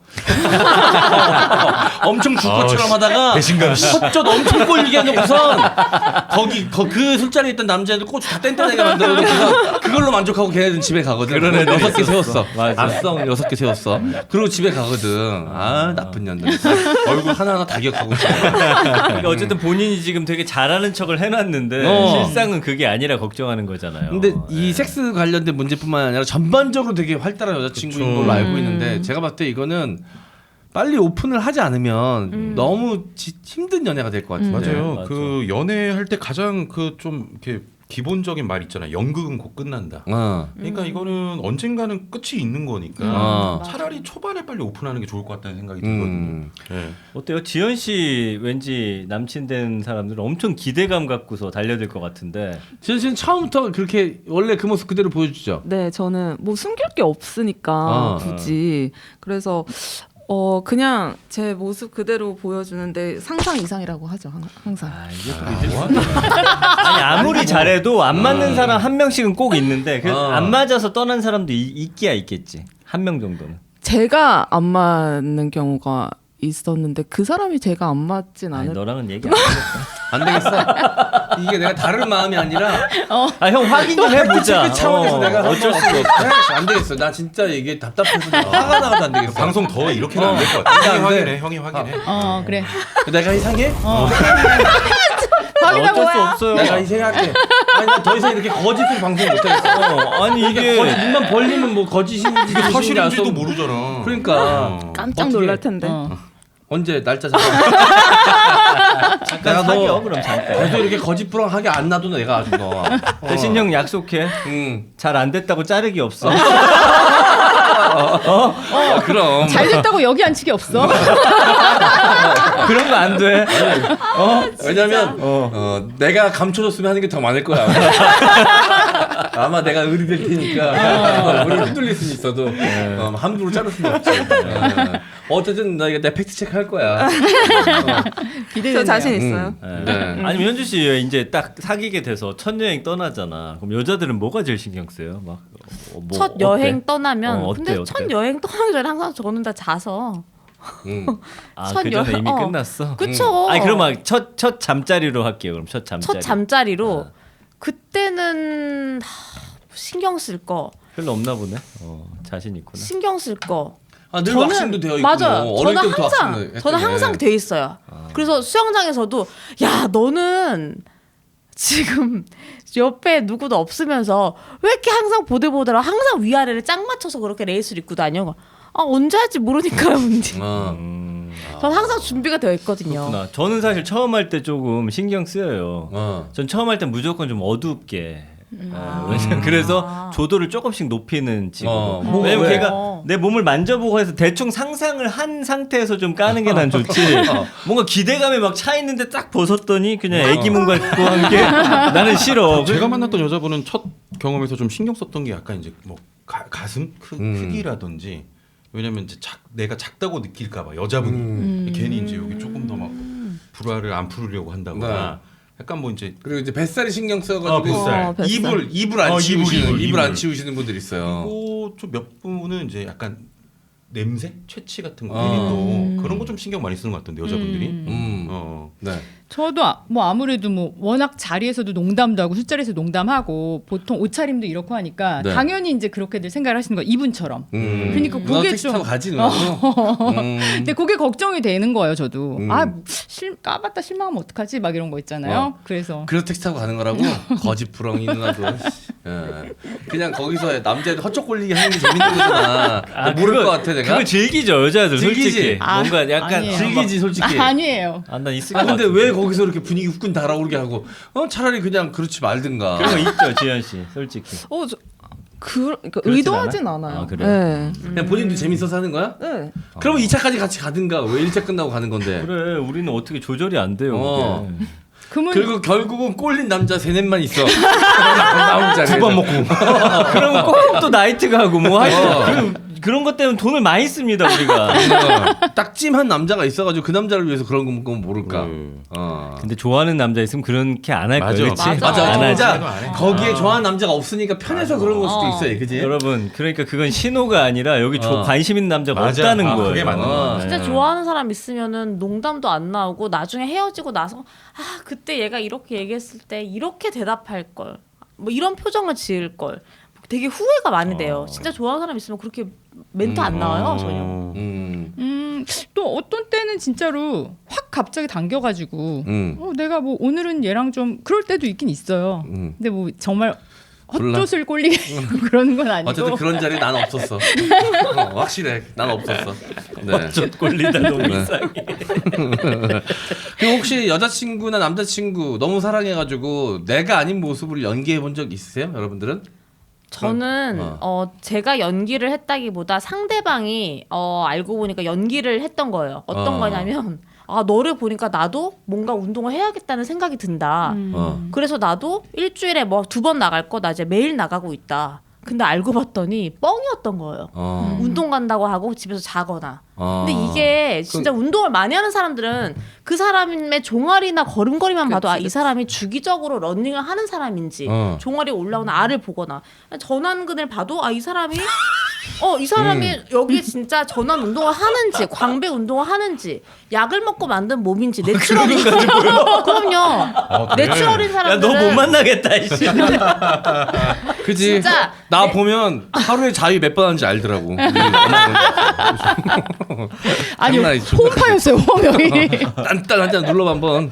엄청 줄 것처럼 하다가 헛젖 엄청 꼴리게 해놓고선 그 술자리에 있던 남자애들 고추 다 뗀뗀하게 만들어놓고서 그걸로 만족하고 걔네들은 집에 가거든. 그런 애들 6개 세웠어. 앞성 6개 세웠어. 그리고 집에 가거든. 나쁜 년들. 얼굴 하나하나 다 기억하고 있어. 그러니까 어쨌든 본인이 지금 되게 잘하는 척을 해놨는데 실상은 그게 아니라 걱정하는 거잖아요. 근데 이 섹스 관련된 문제뿐만 아니라 전반적으로 되게 활달한 여자친구인 걸로 알고 있는데 제가 봤을 때 이거는 빨리 오픈을 하지 않으면 너무 힘든 연애가 될 것 같은데. 맞아요. 맞아. 그 연애할 때 가장 그 좀 이렇게 기본적인 말 있잖아요. 연극은 곧 끝난다. 그러니까 이거는 언젠가는 끝이 있는 거니까 차라리 초반에 빨리 오픈하는 게 좋을 것 같다는 생각이 들거든요. 네. 어때요? 지연 씨 왠지 남친 된 사람들은 엄청 기대감 갖고서 달려들 것 같은데. 지현 씨는 처음부터 그렇게 원래 그 모습 그대로 보여주죠? 네, 저는 뭐 숨길 게 없으니까 굳이 그래서 그냥 제 모습 그대로 보여주는데 상상 이상이라고 하죠 항상. 아니 아무리 잘해도 안 맞는 사람 한 명씩은 꼭 있는데 안 맞아서 떠난 사람도 있기야 있겠지. 한 명 정도는. 제가 안 맞는 경우가 있었는데 그 사람이 제가 안 맞진 아니, 않을. 너랑은 얘기 안 하겠다. 안 되겠어. 이게 내가 다른 마음이 아니라 형 확인 좀 해보자. 그 차원에서 내가 어쩔 수가 없어. 안 되겠어. 나 진짜 이게 답답해서 화가 나가도 안 되겠어. 방송 더 이렇게는 안 될 것 같아. 형이 확인해. 그래. 내가 이상해? 어쩔 수 없어요. 내가 이상하게. 아니 나 더 이상 이렇게 거짓을 방송 못하겠어. 아니 이게 거짓 눈만 벌리면 뭐 거짓인지 이게 사실인지도 모르잖아. 그러니까 깜짝 놀랄 텐데. 언제 날짜 잡아? 내가 너 그럼 잠깐. 계속 이렇게 거짓부렁하게 안 놔도 내가 아주 너. 대신 형 약속해. 잘 안 됐다고 자르기 없어. 그럼. 잘 됐다고 여기 앉히기 없어. 그런 거 안 돼. 왜냐면 내가 감춰줬으면 하는 게 더 많을 거야. 아마 내가 의리될 테니까 우리 흔들릴 수는 있어도 함부로 자를 수는 없지. 어쨌든 나 이거 내 팩트 체크 할 거야. 저 자신 있어요. 네. 아니면 현주 씨 이제 딱 사귀게 돼서 첫 여행 떠나잖아. 그럼 여자들은 뭐가 제일 신경 쓰여요? 막 뭐 첫 어때? 여행 떠나면 어때, 근데 어때? 첫 여행 떠나기 전에 항상 저는 다 자서 아, 첫 그 전에 여행- 이미 끝났어. 그쵸. 아니 그럼 막 첫 잠자리로 할게요. 그럼 첫 잠자리. 첫 잠자리로 그때는 신경 쓸 거 별로 없나 보네. 자신 있구나. 신경 쓸 거. 늘 왁싱도 되어 있고. 맞아요. 어릴 저는 때부터 항상 왁싱을 저는 했더니. 항상 돼 있어요. 그래서 수영장에서도 야 너는 지금 옆에 누구도 없으면서 왜 이렇게 항상 보들보들하고 항상 위아래를 짝 맞춰서 그렇게 레이스를 입고 다녀? 아 언제 할지 모르니까요. 문제. 전 항상 준비가 되어 있거든요. 그렇구나. 저는 사실 처음 할 때 조금 신경 쓰여요. 전 처음 할 때 무조건 좀 어둡게. 그래서 조도를 조금씩 높이는 직업. 왜냐면 왜? 걔가 내 몸을 만져보고 해서 대충 상상을 한 상태에서 좀 까는 게 난 좋지. 뭔가 기대감에 막 차 있는데 딱 벗었더니 그냥 애기 몸 같고 한 게 나는 싫어. 제가 만났던 여자분은 첫 경험에서 좀 신경 썼던 게 약간 이제 뭐 가슴 크기라든지 왜냐면 이제 내가 작다고 느낄까봐 여자분이 괜히 이제 여기 조금 더 막 불화를 안 풀으려고 한다거나 약간 뭐 이제 그리고 이제 뱃살이 신경 써가지고 뱃살. 뱃살. 입을 안 치우시는 이불. 안 치우시는 분들 있어요. 그리고 좀 몇 분은 이제 약간 냄새, 채취 같은 거 괜히 또 그런 거 좀 신경 많이 쓰는 것 같던데 여자분들이. 네. 저도 뭐 아무래도 뭐 워낙 자리에서도 농담도 하고 술자리에서 농담하고 보통 옷차림도 이렇고 하니까 네. 당연히 이제 그렇게들 생각을 하시는 거 이분처럼. 그러니까 누나 그게 택시 좀 타고 가지 누나도. 근데 그게 걱정이 되는 거예요, 저도. 까봤다 실망하면 어떡하지? 막 이런 거 있잖아요. 그래서 그래서 택시 타고 가는 거라고 거짓부렁이 누나도. 예. 그냥 거기서 남자애들 헛쪽 걸리게 하는 게 재밌는 거잖아. 모를 것 같아 내가. 그거 즐기죠 여자들 즐기지? 솔직히. 뭔가 약간 아니에요. 즐기지 솔직히. 아니에요. 난 있을 것 아 근데 같은데. 왜 거기서 이렇게 분위기 후끈 달아오르게 하고 차라리 그냥 그렇지 말든가. 그런 거 있죠 지현 씨 솔직히. 그러니까 그렇진 의도하진 않아? 않아요. 아, 그래? 네. 그냥 본인도 재밌어서 하는 거야? 네. 그러면 2차까지 같이 가든가. 왜 1차 끝나고 가는 건데? 그래 우리는 어떻게 조절이 안 돼요. 그게. 그러면 그리고 결국은 꼴린 남자 3-4만 있어. 나 혼자. 두번 먹고. 그러면 꼭 또 나이트 가고 뭐 하시고 그런 것 때문에 돈을 많이 씁니다 우리가. 딱 찜한 남자가 있어가지고 그 남자를 위해서 그런 거 모를까. 근데 좋아하는 남자 있으면 그렇게 안 할 거예요. 맞아. 그치? 맞아. 안 하지. 진짜 거기에 좋아하는 남자가 없으니까 편해서 그런 걸 수도 있어요, 그지? 여러분 그러니까 그건 신호가 아니라 여기 관심 있는 남자가 맞아. 없다는 아, 거예요. 그게 맞는 거야. 진짜 좋아하는 사람 있으면은 농담도 안 나오고 나중에 헤어지고 나서 아 그때 얘가 이렇게 얘기했을 때 이렇게 대답할 걸. 뭐 이런 표정을 지을 걸. 되게 후회가 많이 돼요. 진짜 좋아하는 사람 있으면 그렇게 멘트 안 나와요 전혀. 또 어떤 때는 진짜로 확 갑자기 당겨가지고 내가 뭐 오늘은 얘랑 좀 그럴 때도 있긴 있어요. 근데 뭐 정말 헛것을 꼴리게 그러는 건 아니고. 어쨌든 그런 자리 난 없었어. 확실해, 난 없었어. 네. 젖 꼴리다 너무 이상해. 그리고 혹시 여자친구나 남자친구 너무 사랑해가지고 내가 아닌 모습을 연기해 본 적 있으세요, 여러분들은? 저는 제가 연기를 했다기보다 상대방이 알고 보니까 연기를 했던 거예요. 어떤 거냐면 아 너를 보니까 나도 뭔가 운동을 해야겠다는 생각이 든다. 그래서 나도 일주일에 뭐 2번 나갈 거 나 이제 매일 나가고 있다. 근데 알고 봤더니 뻥이었던 거예요. 운동 간다고 하고 집에서 자거나. 근데 이게 진짜 운동을 많이 하는 사람들은 그 사람의 종아리나 걸음걸이만 봐도 아 이 사람이 주기적으로 러닝을 하는 사람인지 종아리에 올라오는 알을 보거나 전완근을 봐도 아 이 사람이 이 사람이 여기 진짜 전완 운동을 하는지 광배 운동을 하는지 약을 먹고 만든 몸인지 내추럴인 그럼요. 그래? 내추럴인 사람들은 야 너 못 만나겠다 이씨. 그지? 진짜 나 보면 하루에 자위 몇 번 하는지 알더라고. 아니 장난 아니지. 호흡하였어요 호흡이. 딴딴 한잔 눌러봐 한번.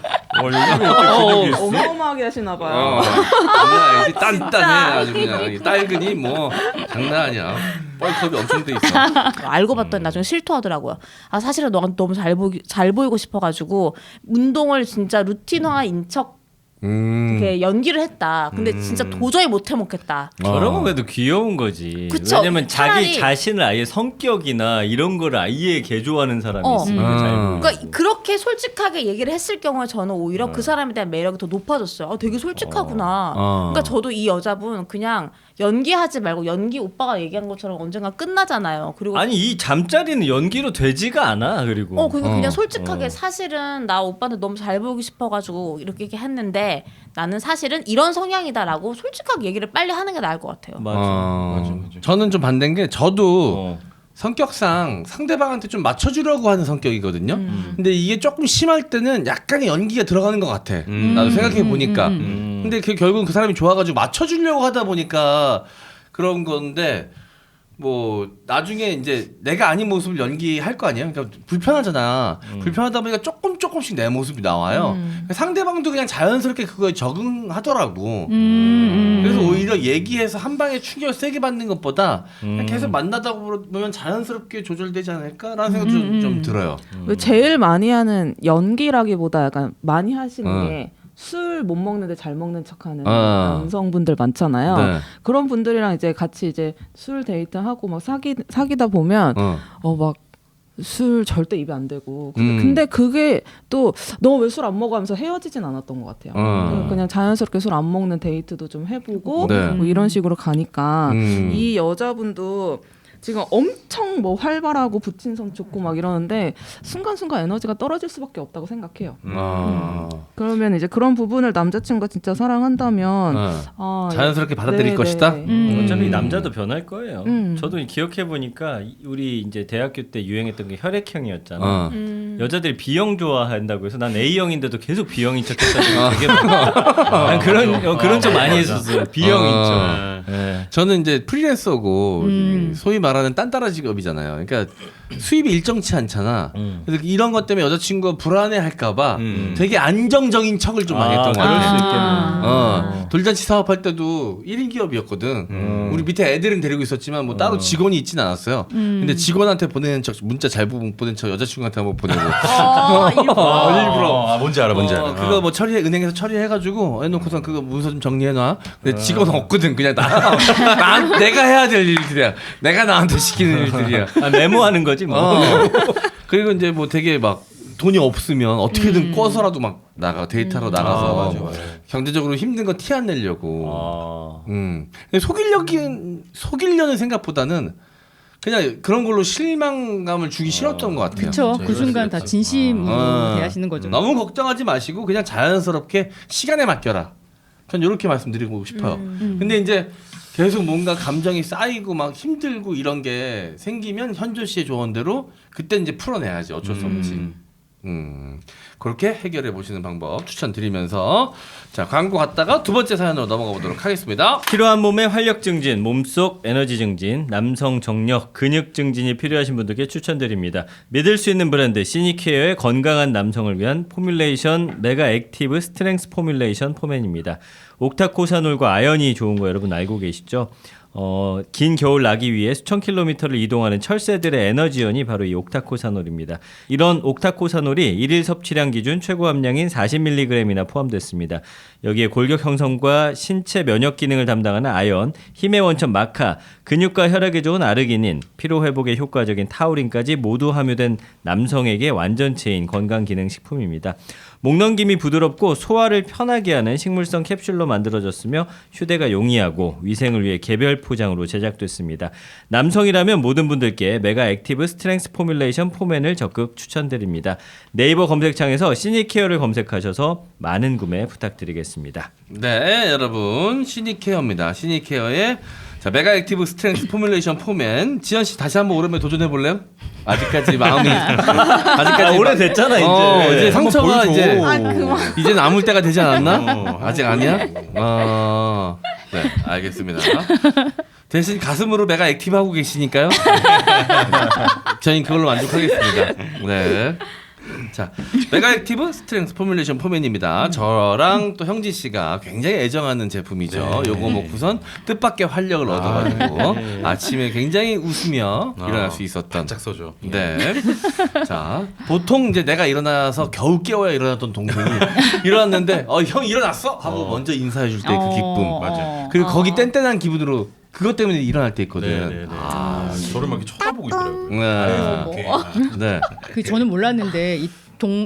어마어마하게 하시나 봐요. 장난 아니지. 딴딴해 아주 그냥 딸근이 뭐 장난 아니야. 뻘컵이 엄청 돼 있어. 알고 봤더니 나중에 실토하더라고요. 아 사실은 너가 너무 잘 보이고 싶어가지고 운동을 진짜 루틴화인 척 이렇게 연기를 했다. 근데 진짜 도저히 못 해먹겠다. 저런 건 그래도 귀여운 거지. 그쵸? 왜냐면 자기 차라리- 자신을 아예 성격이나 이런 거를 아예 개조하는 사람이 있으니까 잘 보이고. 그러니까 그렇게 솔직하게 얘기를 했을 경우에 저는 오히려 그 사람에 대한 매력이 더 높아졌어요. 아, 되게 솔직하구나. 그러니까 저도 이 여자분 그냥 연기하지 말고 연기 오빠가 얘기한 것처럼 언젠가 끝나잖아요. 그리고 아니 이 잠자리는 연기로 되지가 않아. 그리고 그냥 솔직하게 사실은 나 오빠한테 너무 잘 보이고 싶어가지고 이렇게 했는데 나는 사실은 이런 성향이다라고 솔직하게 얘기를 빨리 하는 게 나을 것 같아요. 맞아. 저는 좀 반대인 게 저도 성격상 상대방한테 좀 맞춰주려고 하는 성격이거든요. 근데 이게 조금 심할 때는 약간의 연기가 들어가는 것 같아. 나도 생각해 보니까. 근데 결국은 그 사람이 좋아가지고 맞춰주려고 하다 보니까 그런 건데 뭐 나중에 이제 내가 아닌 모습을 연기할 거 아니에요. 그러니까 불편하잖아. 불편하다 보니까 조금씩 내 모습이 나와요. 상대방도 그냥 자연스럽게 그거에 적응하더라고. 그래서 오히려 얘기해서 한 방에 충격을 세게 받는 것보다 그냥 계속 만나다 보면 자연스럽게 조절되지 않을까라는 생각도 좀 들어요. 제일 많이 하는 연기라기보다 약간 많이 하시는 게 술 못 먹는데 잘 먹는 척하는 남성분들 많잖아요. 네. 그런 분들이랑 이제 같이 이제 술 데이트하고 막 사귀다 보면 막 술 절대 입에 안 대고 근데 그게 또 너 왜 술 안 먹어 하면서 헤어지진 않았던 것 같아요. 그냥 자연스럽게 술 안 먹는 데이트도 좀 해보고 네. 뭐 이런 식으로 가니까 이 여자분도 지금 엄청 뭐 활발하고 부친성 좋고 막 이러는데 순간순간 에너지가 떨어질 수밖에 없다고 생각해요. 그러면 이제 그런 부분을 남자친구가 진짜 사랑한다면 자연스럽게 받아들일 네네. 것이다. 어차피 남자도 변할 거예요. 저도 기억해 보니까 우리 이제 대학교 때 유행했던 게 혈액형이었잖아. 여자들이 B형 좋아한다고 해서 난 A형인데도 계속 B형인 척했다는 되게 많아. 그런 척 많이 했었어요. B형인 척. 네. 저는 이제 프리랜서고 소위 말하는 딴따라 직업이잖아요. 그러니까 수입이 일정치 않잖아. 그래서 이런 것 때문에 여자친구가 불안해할까봐 되게 안정적인 척을 좀 많이 했던 것 그럴 수 같아요. 있겠네. 돌잔치 사업할 때도 1인 기업이었거든. 우리 밑에 애들은 데리고 있었지만 뭐 따로 직원이 있진 않았어요. 근데 직원한테 보내는 척 문자 잘 보내는 척 여자친구한테 한번 보내고 일부러. 뭔지 알아. 그거 뭐 은행에서 처리해가지고 해놓고선 그거 문서 좀 정리해놔. 근데 직원 없거든. 그냥 내가 해야 될 일들이야. 내가 나한테 시키는 일들이야. 메모하는 거지 뭐. 그리고 이제 뭐 되게 막 돈이 없으면 어떻게든 꿔서라도 막 데이트하러 나가서 경제적으로 힘든 거 티 안 내려고. 근데 속이려는 생각보다는 그냥 그런 걸로 실망감을 주기 싫었던 것 같아요. 그렇죠. 그 순간 다 진심으로 대하시는 거죠. 너무 걱정하지 마시고 그냥 자연스럽게 시간에 맡겨라. 전 이렇게 말씀드리고 싶어요. 근데 이제 계속 뭔가 감정이 쌓이고 막 힘들고 이런 게 생기면 현조 씨의 조언대로 그때 이제 풀어내야지. 어쩔 수 없지. 그렇게 해결해 보시는 방법 추천드리면서 자 광고 갔다가 두 번째 사연으로 넘어가 보도록 하겠습니다. 필요한 몸의 활력 증진, 몸속 에너지 증진, 남성 정력, 근육 증진이 필요하신 분들께 추천드립니다. 믿을 수 있는 브랜드 시니케어의 건강한 남성을 위한 포뮬레이션 메가 액티브 스트렝스 포뮬레이션 포맨입니다. 옥타코사놀과 아연이 좋은 거 여러분 알고 계시죠? 긴 겨울 나기 위해 수천 킬로미터를 이동하는 철새들의 에너지원이 바로 이 옥타코사놀입니다. 이런 옥타코사놀이 일일 섭취량 기준 최고 함량인 40mg이나 포함됐습니다. 여기에 골격 형성과 신체 면역 기능을 담당하는 아연, 힘의 원천 마카, 근육과 혈액에 좋은 아르기닌, 피로 회복에 효과적인 타우린까지 모두 함유된 남성에게 완전체인 건강 기능 식품입니다. 목넘김이 부드럽고 소화를 편하게 하는 식물성 캡슐로 만들어졌으며 휴대가 용이하고 위생을 위해 개별 포장으로 제작됐습니다. 남성이라면 모든 분들께 메가 액티브 스트렝스 포뮬레이션 포맨을 적극 추천드립니다. 네이버 검색창에서 시니케어를 검색하셔서 많은 구매 부탁드리겠습니다. 네, 여러분 시니케어입니다. 시니케어의 자 메가 액티브 스트렝스 포뮬레이션 포맨. 지현 씨 다시 한번 오랜만에 도전해 볼래요? 아직까지 마음이 아직까지 오래됐잖아 이제. 이제 상처가 이제 그만. 이제 남을 때가 되지 않았나? 아직 아니야? 네, 알겠습니다. 대신 가슴으로 메가 액티브 하고 계시니까요. 저희는 그걸로 만족하겠습니다. 네. 자, 메가 액티브 스트렝스 포뮬레이션 포맨입니다. 저랑 또 형진 씨가 굉장히 애정하는 제품이죠. 네. 요거 먹고선 뜻밖의 활력을 얻어가지고 아침에 굉장히 웃으며 일어날 수 있었던. 반짝 써줘. 네. 자, 보통 이제 내가 일어나서 겨우 깨워야 일어났던 동생이 일어났는데 형 일어났어? 하고 먼저 인사해 줄 때 그 기쁨. 맞아요. 그리고 거기 뗀뗀한 기분으로 그것 때문에 일어날 때 있거든. 네네네. 저를 막 이렇게 쳐다보고 있더라고요. 네. 네. 그 저는 몰랐는데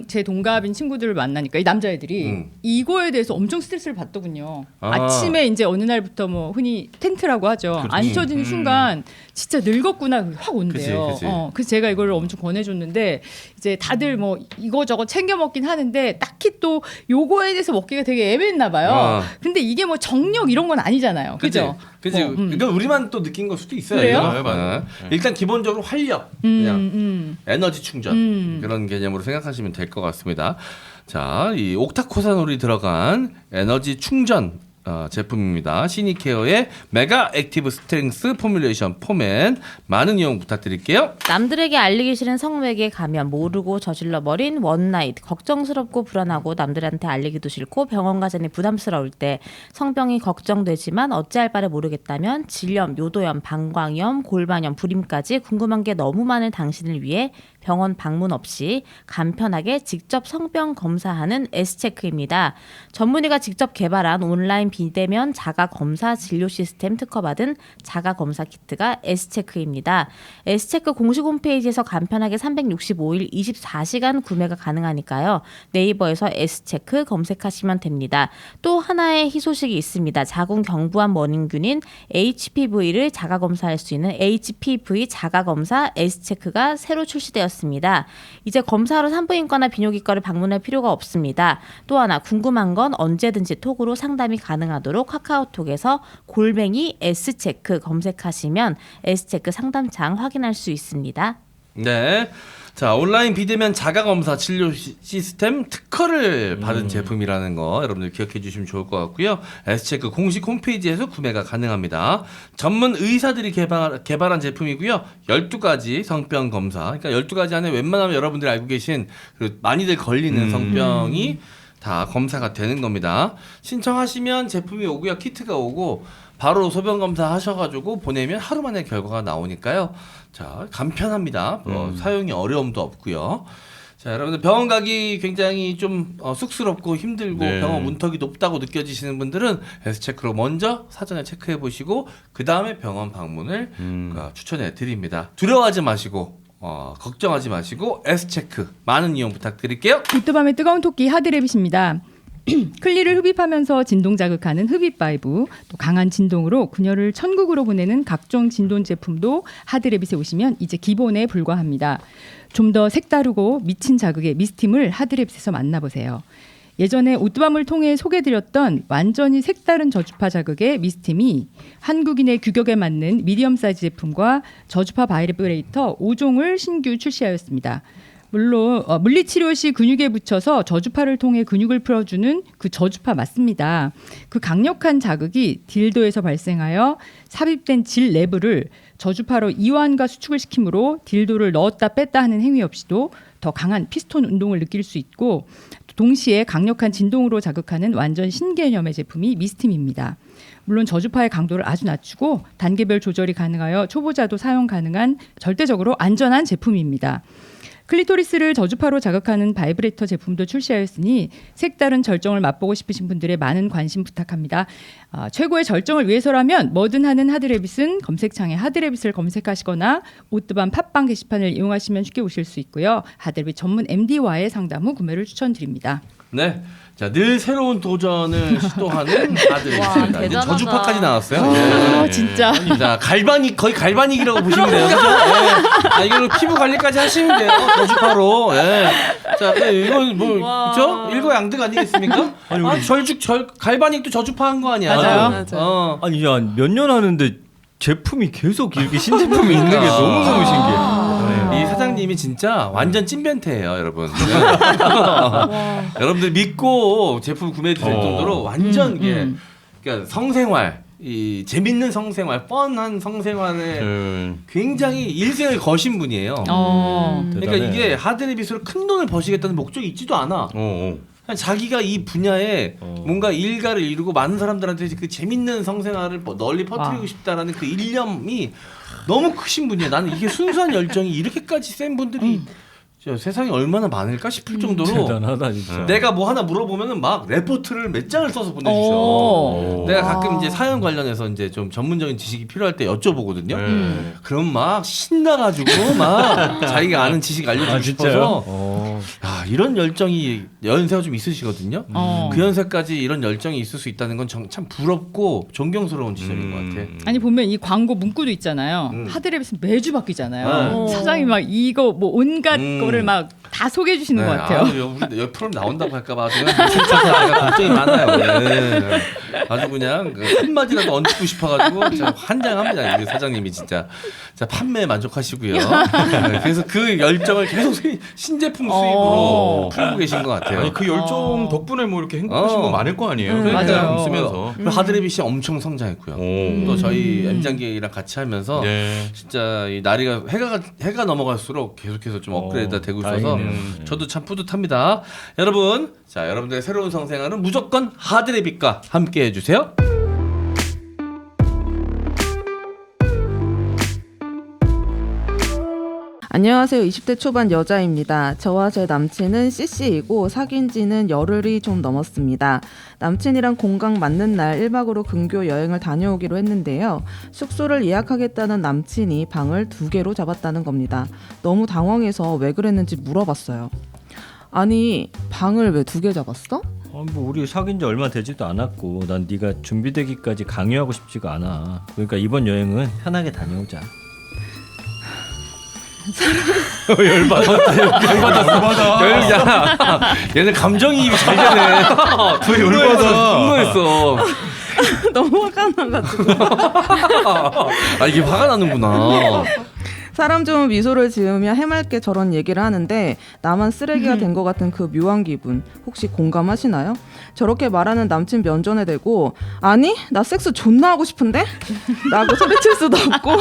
제 동갑인 친구들을 만나니까 이 남자애들이 이거에 대해서 엄청 스트레스를 받더군요. 아침에 이제 어느 날부터 뭐 흔히 텐트라고 하죠. 안 쳐지는 순간 진짜 늙었구나 확 온대요. 그치. 그래서 제가 이걸 엄청 권해줬는데 이제 다들 뭐 이거저거 챙겨 먹긴 하는데 딱히 또 요거에 대해서 먹기가 되게 애매했나 봐요. 근데 이게 뭐 정력 이런 건 아니잖아요. 그죠? 그치. 그러니까 우리만 또 느낀 걸 수도 있어요. 그래요? 이거. 맞아요. 일단 기본적으로 활력, 그냥 에너지 충전 그런 개념으로 생각하시면 될 것 같습니다. 자, 이 옥타코사놀이 들어간 에너지 충전 제품입니다. 시니케어의 메가 액티브 스트렝스 포뮬레이션 포맨 많은 이용 부탁드릴게요. 남들에게 알리기 싫은 성매개 가면 모르고 저질러 버린 원나잇 걱정스럽고 불안하고 남들한테 알리기도 싫고 병원 가자니 부담스러울 때 성병이 걱정되지만 어찌할 바를 모르겠다면 질염, 요도염, 방광염, 골반염, 불임까지 궁금한 게 너무 많은 당신을 위해 병원 방문 없이 간편하게 직접 성병 검사하는 S체크입니다. 전문의가 직접 개발한 온라인 비대면 자가검사 진료 시스템 특허받은 자가검사 키트가 S체크입니다. S체크 공식 홈페이지에서 간편하게 365일 24시간 구매가 가능하니까요. 네이버에서 S체크 검색하시면 됩니다. 또 하나의 희소식이 있습니다. 자궁경부암 원인균인 HPV를 자가검사할 수 있는 HPV 자가검사 S체크가 새로 출시되었습니다. 이제 검사하러 산부인과나 비뇨기과를 방문할 필요가 없습니다. 또 하나 궁금한 건 언제든지 톡으로 상담이 가능하도록 카카오톡에서 골뱅이 S체크 검색하시면 S체크 상담창 확인할 수 있습니다. 네. 자, 온라인 비대면 자가검사 진료 시스템 특허를 받은 제품이라는 거 여러분들 기억해 주시면 좋을 것 같고요. S체크 공식 홈페이지에서 구매가 가능합니다. 전문 의사들이 개발한 제품이고요. 12가지 성병 검사. 그러니까 12가지 안에 웬만하면 여러분들이 알고 계신 그 많이들 걸리는 성병이 다 검사가 되는 겁니다. 신청하시면 제품이 오고요. 키트가 오고 바로 소변 검사 하셔가지고 보내면 하루 만에 결과가 나오니까요. 자, 간편합니다. 사용이 어려움도 없고요. 자, 여러분들 병원 가기 굉장히 좀 쑥스럽고 힘들고 네. 병원 문턱이 높다고 느껴지시는 분들은 S체크로 먼저 사전에 체크해 보시고 그 다음에 병원 방문을 추천해 드립니다. 두려워하지 마시고 걱정하지 마시고 S체크 많은 이용 부탁드릴게요. 이또밤의 뜨거운 토끼 하드레빗입니다. 클리를 흡입하면서 진동 자극하는 흡입 바이브, 또 강한 진동으로 그녀를 천국으로 보내는 각종 진동 제품도 하드레빗에 오시면 이제 기본에 불과합니다. 좀 더 색다르고 미친 자극의 미스팀을 하드레빗에서 만나보세요. 예전에 오뚜밤을 통해 소개드렸던 완전히 색다른 저주파 자극의 미스팀이 한국인의 규격에 맞는 미디엄 사이즈 제품과 저주파 바이브레이터 5종을 신규 출시하였습니다. 물론 물리치료 시 근육에 붙여서 저주파를 통해 근육을 풀어주는 그 저주파 맞습니다. 그 강력한 자극이 딜도에서 발생하여 삽입된 질 내부를 저주파로 이완과 수축을 시키므로 딜도를 넣었다 뺐다 하는 행위 없이도 더 강한 피스톤 운동을 느낄 수 있고 동시에 강력한 진동으로 자극하는 완전 신개념의 제품이 미스팀입니다. 물론 저주파의 강도를 아주 낮추고 단계별 조절이 가능하여 초보자도 사용 가능한 절대적으로 안전한 제품입니다. 클리토리스를 저주파로 자극하는 바이브레이터 제품도 출시하였으니 색다른 절정을 맛보고 싶으신 분들의 많은 관심 부탁합니다. 최고의 절정을 위해서라면 뭐든 하는 하드레빗은 검색창에 하드레빗을 검색하시거나 오뚜밤 팟빵 게시판을 이용하시면 쉽게 오실 수 있고요. 하드레빗 전문 MD와의 상담 후 구매를 추천드립니다. 네. 자, 늘 새로운 도전을 시도하는 아들입니다. 이제 대단하다. 저주파까지 나왔어요. 아, 진짜. 자, 갈바닉 거의 갈바닉이라고 보시면 돼요. 그죠? 네. 이걸로 피부 관리까지 하시면 돼요. 저주파로. 네. 자, 이건 뭐 그죠? 일거양득 아니겠습니까? 갈바닉도 저주파한 거 아니야? 맞아요. 아니 몇 년 하는데 제품이 계속 이렇게 신제품이 있는 게 너무너무 신기해요. 이 사장님이 진짜 완전 찐변태예요, 여러분. 여러분들 믿고 제품 구매해 주실 정도로 완전 이게 그러니까 성생활 이 재밌는 성생활, 뻔한 성생활에 굉장히 일생을 거신 분이에요. 그러니까 대단해. 이게 하드레빗으로 큰 돈을 버시겠다는 목적이 있지도 않아. 그냥 자기가 이 분야에 뭔가 일가를 이루고 많은 사람들한테 그 재밌는 성생활을 널리 퍼뜨리고 싶다라는 그 일념이 너무 크신 분이에요. 나는 이게 순수한 열정이 이렇게까지 센 분들이 세상에 얼마나 많을까 싶을 정도로 대단하다 진짜. 내가 뭐 하나 물어보면은 막 레포트를 몇 장을 써서 보내주셔. 내가 가끔 이제 사연 관련해서 이제 좀 전문적인 지식이 필요할 때 여쭤보거든요. 그럼 막 신나가지고 막 자기가 아는 지식 알려주고 싶어서 야, 이런 열정이 연세가 좀 있으시거든요. 그 연세까지 이런 열정이 있을 수 있다는 건 참 부럽고 존경스러운 지점인 것 같아. 아니 보면 이 광고 문구도 있잖아요. 하드레빗은 매주 바뀌잖아요. 사장이 막 이거 뭐 온갖 거를 막 다 소개해 주시는 것 같아요. 우리 여기 프로그램 나온다고 할까봐 진짜 걱정이 많아요. 네. 아주 그냥 한 마디라도 얹고 싶어가지고 환장합니다. 우리 사장님이 진짜 판매에 만족하시고요. 네, 그래서 그 열정을 계속 신제품 수입으로 풀고 계신 것 같아요. 아니 그 열정 덕분에 뭐 이렇게 행복하신 분 많을 거 아니에요. 맞아요. 쓰면서. 하드레빗이 엄청 성장했고요. 또 저희 M장기랑 같이 하면서 진짜 이 나리가 해가 넘어갈수록 계속해서 좀 업그레이드가 되고 있어서 저도 참 뿌듯합니다. 여러분, 자 여러분들의 새로운 성생활은 무조건 하드레빗과 함께 해주세요. 안녕하세요. 20대 초반 여자입니다. 저와 제 남친은 CC이고 사귄 지는 열흘이 좀 넘었습니다. 남친이랑 공강 맞는 날 1박으로 근교 여행을 다녀오기로 했는데요. 숙소를 예약하겠다는 남친이 방을 2개로 잡았다는 겁니다. 너무 당황해서 왜 그랬는지 물어봤어요. 아니, 방을 왜 2개 잡았어? 뭐 우리 사귄 지 얼마 되지도 않았고 난 네가 준비되기까지 강요하고 싶지가 않아. 그러니까 이번 여행은 편하게 다녀오자. 열받아. 얘는 감정이입이 잘 되네. 왜 열받아? 분노했어. 너무 화가 나가지고. 아 이게 화가 나는구나. 사람 좀 미소를 지으며 해맑게 저런 얘기를 하는데 나만 쓰레기가 된 것 같은 그 묘한 기분 혹시 공감하시나요? 저렇게 말하는 남친 면전에 대고 아니 나 섹스 존나 하고 싶은데? 라고 소리칠 수도 없고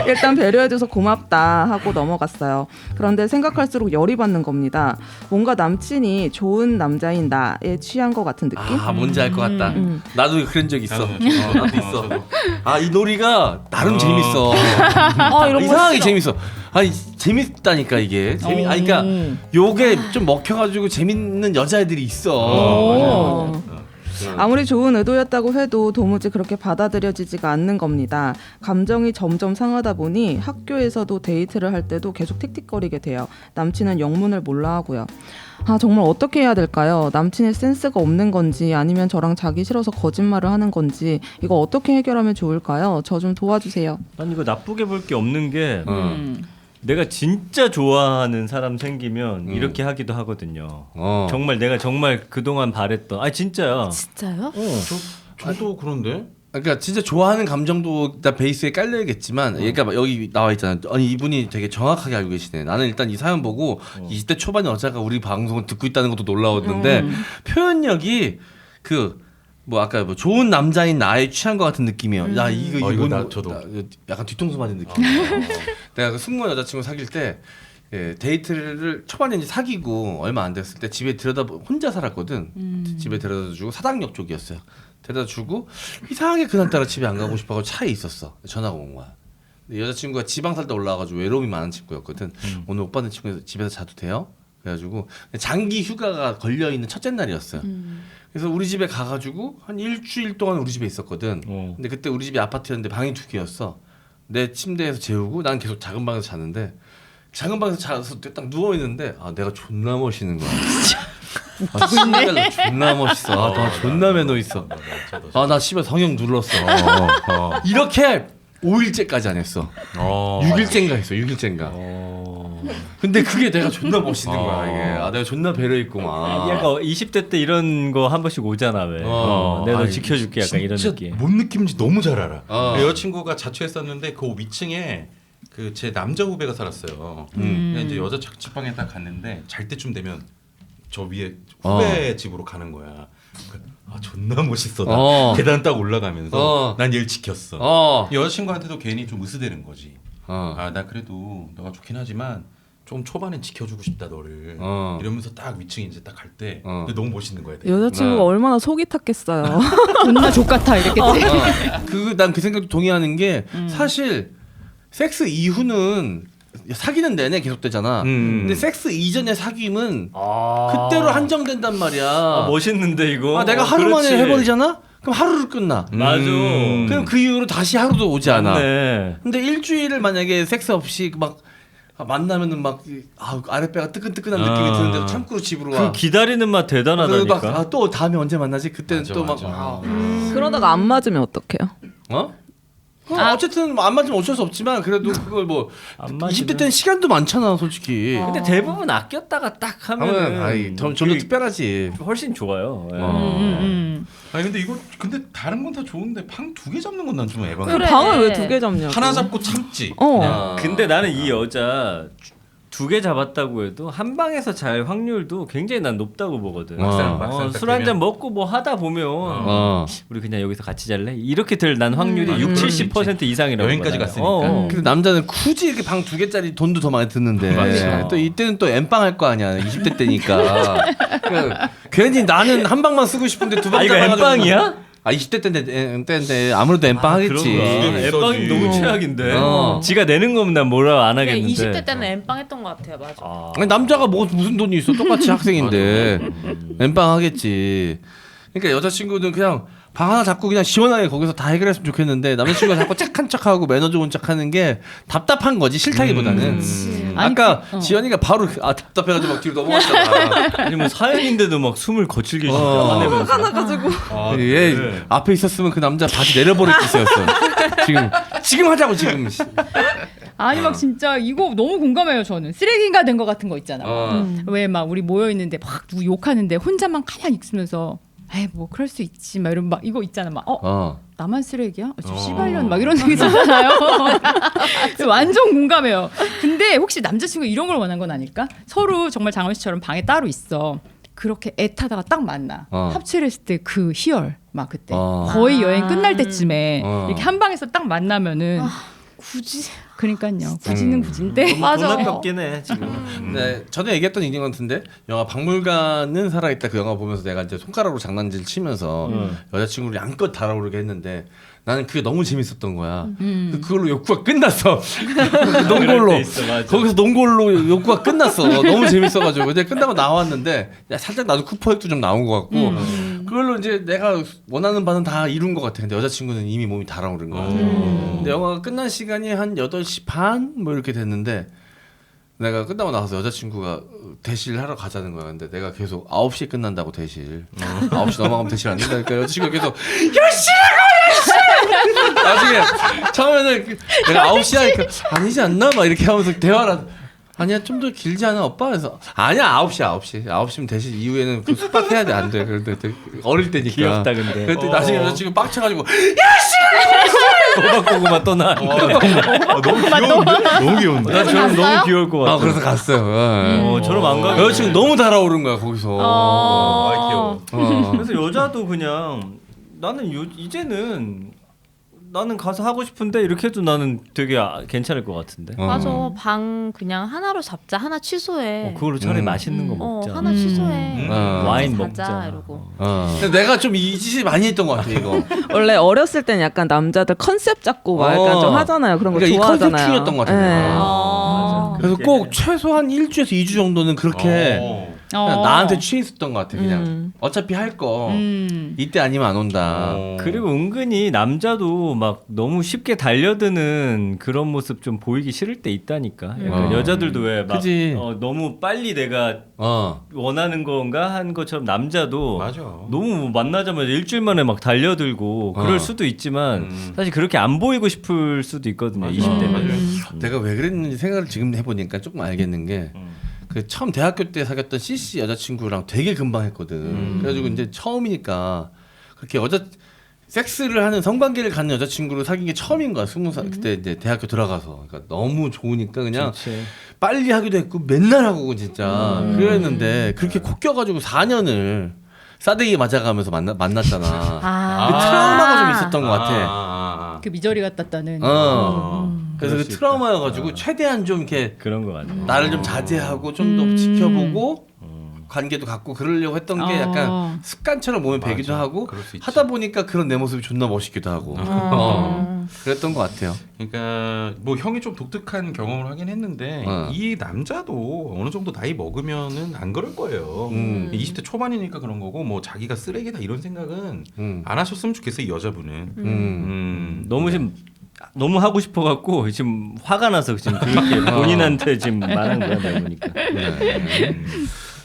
일단 배려해줘서 고맙다 하고 넘어갔어요. 그런데 생각할수록 열이 받는 겁니다. 뭔가 남친이 좋은 남자인 나에 취한 것 같은 느낌? 아 뭔지 알 것 같다. 나도 그런 적 있어. 나도 있어. 아 이 놀이가 나름 재밌어. 이런 거 이상하게 재밌어. 아니 재밌다니까 이게. 그러니까 요게 좀 먹혀가지고 재밌는 여자애들이 있어. 아무리 좋은 의도였다고 해도 도무지 그렇게 받아들여지지가 않는 겁니다. 감정이 점점 상하다 보니 학교에서도 데이트를 할 때도 계속 틱틱거리게 돼요. 남친은 영문을 몰라 하고요. 아 정말 어떻게 해야 될까요? 남친이 센스가 없는 건지 아니면 저랑 자기 싫어서 거짓말을 하는 건지 이거 어떻게 해결하면 좋을까요? 저 좀 도와주세요. 난 이거 나쁘게 볼 게 없는 게 내가 진짜 좋아하는 사람 생기면 이렇게 하기도 하거든요. 정말 내가 정말 그동안 바랬던 진짜야. 진짜요? 저도 그런데. 그러니까 진짜 좋아하는 감정도 다 베이스에 깔려야겠지만 그러니까 여기 나와 있잖아. 아니 이분이 되게 정확하게 알고 계시네. 나는 일단 이 사연 보고 20대 초반 여자가 우리 방송을 듣고 있다는 것도 놀라웠는데 표현력이 뭐 아까 뭐 좋은 남자인 나에 취한 것 같은 느낌이에요. 야 이거 저도 약간 뒤통수 맞은 느낌이에요. 내가 그 승무원 여자친구 사귈 때 데이트를 초반에 이제 사귀고 얼마 안 됐을 때 집에 혼자 살았거든. 집에 데려다주고 사당역 쪽이었어요. 데려다주고 이상하게 그날따라 집에 안 가고 싶어서 차에 있었어. 전화가 온 거야. 근데 여자친구가 지방 살다 올라와가지고 외로움이 많은 친구였거든. 오늘 오빠는 친구 집에서 자도 돼요? 그래가지고 장기 휴가가 걸려있는 첫째 날이었어요. 그래서 우리 집에 가가지고 한 일주일 동안 우리 집에 있었거든. 근데 그때 우리 집이 아파트였는데 방이 2개였어. 내 침대에서 재우고 난 계속 작은 방에서 자는데 작은 방에서 자서 딱 누워 있는데 내가 존나 멋있는 거야. 존나 멋있어. 나 존나 매너 있어. 나 씨발 성형 눌렀어. 이렇게 5일째까지 안 했어. 6일째인가 했어. 6일째인가. 근데 그게 내가 존나 멋있는 거야 이게. 내가 존나 배려 있고 막. 약간 20대 때 이런 거 한 번씩 오잖아 왜. 내가 너 지켜줄게 약간 이런 느낌. 뭔 느낌인지 너무 잘 알아. 여자친구가 자취했었는데 그 위층에 그 제 남자 후배가 살았어요. 이제 여자 자취방에 딱 갔는데 잘 때쯤 되면 저 위에 후배 집으로 가는 거야. 존나 멋있어. 나 계단 딱 올라가면서 난 얘를 지켰어. 여자친구한테도 괜히 좀 으스대는 거지. 나 그래도 너가 좋긴 하지만 좀 초반엔 지켜주고 싶다 너를. 이러면서 딱 위층에 이제 딱 갈 때 너무 멋있는 거야. 여자친구가 얼마나 속이 탔겠어요. 존나 족같아 이랬겠지. 난 그 생각도 동의하는 게 사실 섹스 이후는 사귀는 내내 계속되잖아. 근데 섹스 이전의 사귐은 그때로 한정된단 말이야. 멋있는데 이거. 내가 하루 만에 해버리잖아? 그럼 하루로 끝나. 맞아. 그럼 그 이후로 다시 하루도 오지 않아. 맞네. 근데 일주일을 만약에 섹스 없이 막 만나면은 막 아랫배가 뜨끈뜨끈한 느낌이 드는데 참고로 집으로 와. 그 기다리는 맛 대단하다니까. 또 다음에 언제 만나지? 그때는 맞아, 또 막 맞아. 그러다가 안 맞으면 어떡해요? 어쨌든 안 맞으면 어쩔 수 없지만 그래도 그걸 뭐 안 20대 때는 시간도 많잖아 솔직히. 근데 대부분 아꼈다가 딱 하면은 좀 더 특별하지. 훨씬 좋아요. 예. 아니 근데 이거 근데 다른 건 다 좋은데 방 2개 잡는 건 난 좀 에바가. 그래. 방을 왜 2개 잡냐고. 하나 잡고 참지. 근데 나는 이 여자 2개 잡았다고 해도 한 방에서 잘 확률도 굉장히 난 높다고 보거든. 막상 술 한 잔 먹고 뭐 하다 보면 우리 그냥 여기서 같이 잘래? 이렇게 될 난 확률이 60-70% 이상이라고. 여행까지 봐요. 갔으니까. 근데 남자는 굳이 이렇게 방 2개짜리 돈도 더 많이 드는데 또 이때는 또 엠빵 할 거 아니야 20대 때니까. 그러니까 괜히 나는 한 방만 쓰고 싶은데 두 방. 이거 엠빵이야? 20대 때인데 아무래도 엠빵 하겠지. 엠빵이 너무 최악인데. 지가 내는 거면 난 뭐라 안 하겠는데. 20대 때는 엠빵 했던 것 같아요. 맞아. 아니, 남자가 뭐 무슨 돈이 있어? 똑같이 학생인데 엠빵 하겠지. 그러니까 여자친구는 그냥 방 하나 잡고 그냥 시원하게 거기서 다 해결했으면 좋겠는데 남자친구가 자꾸 착한 척하고 매너 좋은 척하는 게 답답한 거지 싫다기보다는. 아까 지연이가 바로 답답해가지고 막 뒤로 넘어갔잖아. 아니 뭐 사연인데도 막 숨을 거칠게 화내면서. 가지고. 얘 앞에 있었으면 그 남자 바지 내려버릴 짓이었어. 지금 하자고 지금. 아니 막 진짜 이거 너무 공감해요 저는. 쓰레기인가 된 거 같은 거 있잖아. 왜 막 우리 모여 있는데 막 누구 욕하는데 혼자만 가만히 있으면서 에이 뭐 그럴 수 있지 막 이런 막 이거 있잖아 막 나만 쓰레기야? 씨발년 막 이런 얘기 있잖아요. 완전 공감해요. 근데 혹시 남자친구 이런 걸 원한 건 아닐까? 서로 정말 장원 씨처럼 방에 따로 있어. 그렇게 애 타다가 딱 만나. 합체를 했을 때 그 희열 막 그때 거의 여행 끝날 때쯤에 이렇게 한 방에서 딱 만나면은 굳이. 그러니까요. 굳이는 굳인데. 맞아. 돈 아깝긴 해 지금. 네, 전에 얘기했던 얘기 같은데 영화 박물관은 살아있다 그 영화 보면서 내가 이제 손가락으로 장난질 치면서 여자친구를 양껏 달아오르게 했는데 나는 그게 너무 재밌었던 거야. 그걸로 욕구가 끝났어. 논 걸로 거기서 논 걸로 욕구가 끝났어. 너무 재밌어가지고 이제 끝나고 나왔는데 살짝 나도 쿠퍼액도 좀 나온 것 같고 그걸로 이제 내가 원하는 바는 다 이룬 것 같아. 근데 여자친구는 이미 몸이 달아오른 거야. 근데 영화가 끝난 시간이 한 8시 반 뭐 이렇게 됐는데 내가 끝나고 나서 여자친구가 대시를 하러 가자는 거야. 근데 내가 계속 9시에 끝난다고 대실. 9시 넘어가면 대실 안 된다. 그러니까 여자친구가 계속 열심히 나중에 처음에는 내가 9시 하니까 아니지 않나? 막 이렇게 하면서 대화를 아니야 좀 더 길지 않아 오빠? 그래서 아니야 9시면 대실 이후에는 그 숙박해야 돼. 안 돼. 그런데 어릴 때니까 귀엽다 근데. 그때 나중에 여자친구 빡쳐가지고 꼬박꼬고만 떠나. 너무 귀여운데. 나 저는 너무 귀여울 것 같아. 그래서 갔어요. 저럼 안 가. 여자친구 너무 달아오른 거야 거기서. 귀여워. 그래서 여자도 그냥 나는 이제는 나는 가서 하고 싶은데 이렇게 해도 나는 되게 괜찮을 것 같은데. 맞아. 방 그냥 하나로 잡자. 하나 취소해. 그걸로 차라리 맛있는 거 먹자. 하나 취소해. 와인 가자, 먹자. 이러고. 근데 내가 좀 이 짓을 많이 했던 것 같아 이거. 원래 어렸을 땐 약간 남자들 컨셉 잡고 막 약간 좀 하잖아요. 그런 거 그러니까 좋아하잖아요. 이 컨셉충이었던 것 같아요. 네. 그래서 꼭 최소한 1주에서 2주 정도는 그렇게 그냥 나한테 취해 있었던 것 같아. 그냥 어차피 할 거 이때 아니면 안 온다. 그리고 은근히 남자도 막 너무 쉽게 달려드는 그런 모습 좀 보이기 싫을 때 있다니까. 약간 여자들도 왜 막 너무 빨리 내가 원하는 건가 한 것처럼 남자도 맞아. 너무 만나자마자 일주일 만에 막 달려들고 그럴 수도 있지만 사실 그렇게 안 보이고 싶을 수도 있거든요. 20대면. 내가 왜 그랬는지 생각을 지금 해보니까 조금 알겠는 게 그 처음 대학교 때 사귀었던 CC 여자친구랑 되게 금방 했거든. 그래가지고 이제 처음이니까 그렇게 섹스를 하는 성관계를 갖는 여자친구를 사귄 게 처음인 거야. 20살 그때 이제 대학교 들어가서. 그러니까 너무 좋으니까 그냥 빨리 하기도 했고 맨날 하고 진짜 그랬는데 그렇게 코 껴가지고 4년을 싸대기 맞아가면서 만났잖아. 아. 그 트라우마가 좀 있었던 것 같아. 그 미저리 같았다는. 그래서 그 트라우마여가지고 최대한 좀 이렇게 그런 거 같네. 나를 좀 자제하고 좀 더 지켜보고 관계도 갖고 그러려고 했던 게 약간 습관처럼 몸에 배기도 하고 그럴 수 있지. 하다 보니까 그런 내 모습이 존나 멋있기도 하고 그랬던 것 같아요. 그러니까 뭐 형이 좀 독특한 경험을 하긴 했는데 이 남자도 어느 정도 나이 먹으면은 안 그럴 거예요. 20대 초반이니까 그런 거고 뭐 자기가 쓰레기다 이런 생각은 안 하셨으면 좋겠어요 이 여자분은. 너무 지금 너무 하고 싶어 갖고 지금 화가 나서 지금 그렇게 본인한테 지금 말한 거야 내가 보니까.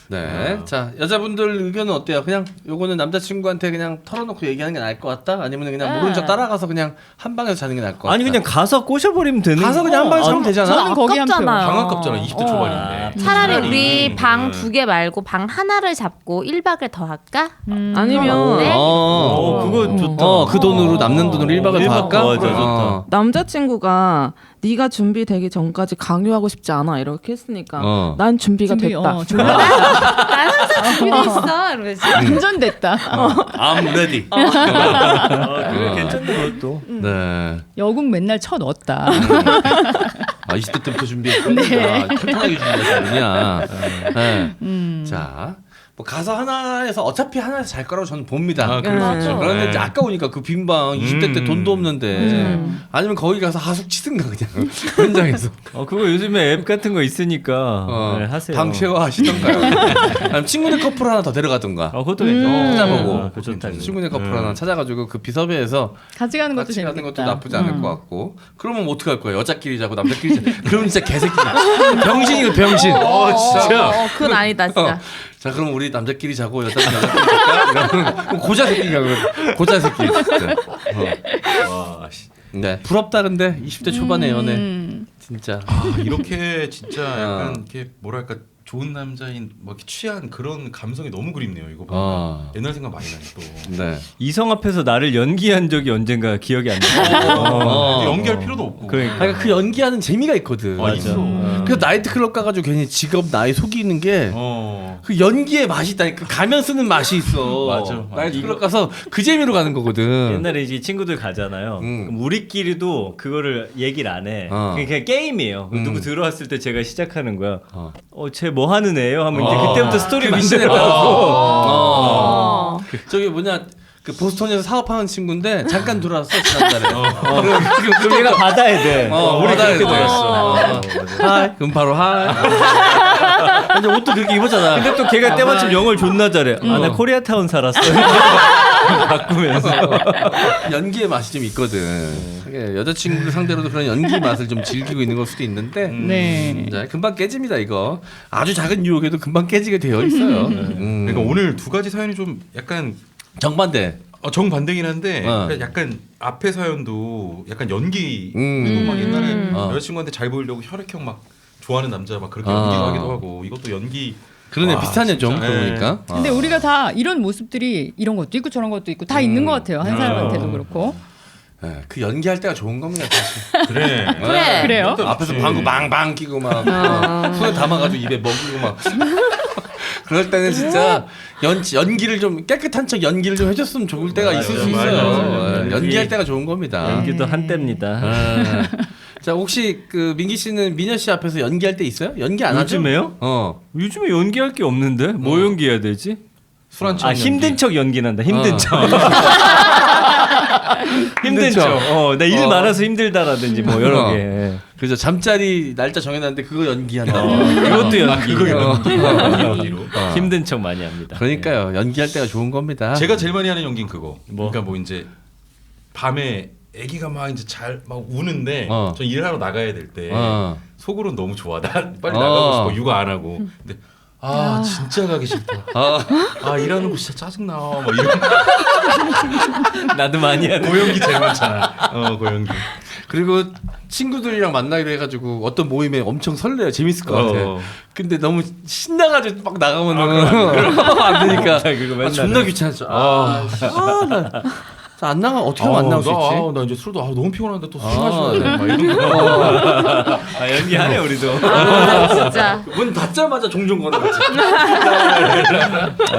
네. 자, 여자분들 의견은 어때요? 그냥 요거는 남자친구한테 그냥 털어놓고 얘기하는 게 나을 것 같다? 아니면 그냥 모른 척 따라가서 그냥 한 방에서 자는 게 나을 것 같다? 아니 그냥 가서 꼬셔버리면 되는. 가서 그냥 한 방에서 자면 되잖아. 저는 거기 한 표. 아깝잖아요. 방 아깝잖아 20대 초반인데. 차라리 우리 방 2개 말고 방 하나를 잡고 1박을 더 할까? 아니면 네? 그거 좋다. 그 돈으로 남는 돈으로 1박을 더 할까? 맞아, 좋다. 남자친구가 네가 준비되기 전까지 강요하고 싶지 않아 이렇게 했으니까 난 준비가 됐다. 난 항상 준비돼 있어. 이러면서. 운전됐다. I'm ready. 그래 괜찮네 그것도. 네. 여국 맨날 쳐 넣었다. 20대 때부터 준비했구나. 탄탄하게 준비했군요. 네. 자, 뭐 가서 하나에서 어차피 하나에서 잘 거라고 저는 봅니다. 그렇죠. 그런데 이제 아까우니까 그 빈방 20대 때 돈도 없는데 아니면 거기 가서 하숙 치든가 그냥 현장에서 그거 요즘에 앱 같은 거 있으니까 네, 하세요. 방 쉐어 하시던가요? 아니면 친구네 커플 하나 더 데려가든가. 그것도 괜찮아. 찾아보고 그거 좋다. 친구네 커플 하나 찾아가지고 그 비섭외해서 같이 가는 것도 같이 가는 재밌겠다. 것도 나쁘지 않을 것 같고. 그러면 어떻게 할 거야? 여자끼리 자고 남자끼리 자고. 그러면 진짜 개새끼. 병신이고 병신. 진짜. 그건 아니다 진짜. 자 그럼 우리 남자끼리 자고 여자끼리 잘까? 이러면 고자 새끼가 고자 새끼 진짜. 와, 씨. 네 부럽다 근데 20대 초반의 연애 진짜. 이렇게 진짜 약간 이렇게 뭐랄까 좋은 남자인 막 이렇게 취한 그런 감성이 너무 그립네요. 이거 보니까 옛날 생각 많이 나네 또. 네. 이성 앞에서 나를 연기한 적이 언젠가 기억이 안 나. 연기할 필요도 없고. 그러니까. 그 연기하는 재미가 있거든. 있어. 그래서 나이트클럽 가가지고 괜히 직업 나이 속이는 게 그 연기의 맛이 있다니까. 가면 쓰는 맛이 있어. 맞아. 나이트클럽 가서 그 재미로 가는 거거든. 옛날에 이제 친구들 가잖아요. 그럼 우리끼리도 그거를 얘기를 안 해. 그냥 게임이에요. 누구 들어왔을 때 제가 시작하는 거야. 쟤 뭐 하는 애예요? 하면 이제 그때부터 스토리 만들어가고. 저기 뭐냐 그 보스턴에서 사업하는 친구인데 잠깐 들어왔어 지난달에. 그럼 얘가 받아야 돼. 우리 받아야 그렇게 돼. 들었어. 하이. 그럼 바로 하이. 근데 옷도 그렇게 입었잖아. 근데 또 걔가 때마침 영어를 존나 잘해. 나 코리아타운 살았어. 바꾸면서. 연기의 맛이 좀 있거든. 그게 여자친구를 상대로도 그런 연기 맛을 좀 즐기고 있는 걸 수도 있는데. 네. 자, 금방 깨집니다 이거. 아주 작은 유혹에도 금방 깨지게 되어 있어요. 그러니까 오늘 두 가지 사연이 좀 약간 정반대. 정반대긴 한데 그러니까 약간 앞에 사연도 약간 연기 막 옛날에 여자친구한테 잘 보이려고 혈액형 막 좋아하는 남자 막 그렇게 연기도 하기도 하고 이것도 연기. 그러네 와, 비슷하네 좀 진짜. 그러니까. 근데 우리가 다 이런 모습들이 이런 것도 있고 저런 것도 있고 다 있는 것 같아요. 한 사람한테도 그렇고. 네, 그 연기할 때가 좋은 겁니다 사실. 그래. 그래. 그래요? 앞에서 방구 망방 끼고 막 손에 담아가지고 입에 먹이고 막. 그럴 때는 진짜 연기를 좀 깨끗한 척 연기를 좀 해줬으면 좋을 때가 있을 수 있어요. 연기할 때가 좋은 겁니다. 연기도 한때입니다. 자 혹시 그 민기 씨는 민현 씨 앞에서 연기할 때 있어요? 연기 안 하죠? 요즘에요? 요즘에 연기할 게 없는데 뭐 연기해야 되지? 술 한 잔. 힘든 척 연기난다. 힘든 척. 힘든 척. 나 일 많아서 힘들다라든지 뭐 여러 개. 그래서 잠자리 날짜 정해놨는데 그거 연기한다. 그것도 연기. 그거 연기로. 힘든 척 많이 합니다. 그러니까요. 연기할 때가 좋은 겁니다. 제가 제일 많이 하는 연기는 그거. 뭐? 그러니까 뭐 이제 밤에 아기가 막 이제 잘 막 우는데 저 일하러 나가야 될 때 속으로 너무 좋아. 나 빨리 나가고 싶어. 육아 안 하고. 근데 진짜 가기 싫다. 일하는 거 진짜 짜증나. 막 이런. 나도 많이 하는. 고연기 제일 많잖아. 고연기. 그리고 친구들이랑 만나기로 해가지고 어떤 모임에 엄청 설레요. 재밌을 것 같아. 근데 너무 신나가지고 막 나가면은 안 되니까 존나 귀찮죠. 안 나가 어떻게 하면 안 나올 수 있지? 나 이제 술도 너무 피곤한데 또 술 마셔야 돼. 막 이런 거. 아 연기하네 우리도. 진짜. 문 닫자마자 종종 거는 거지.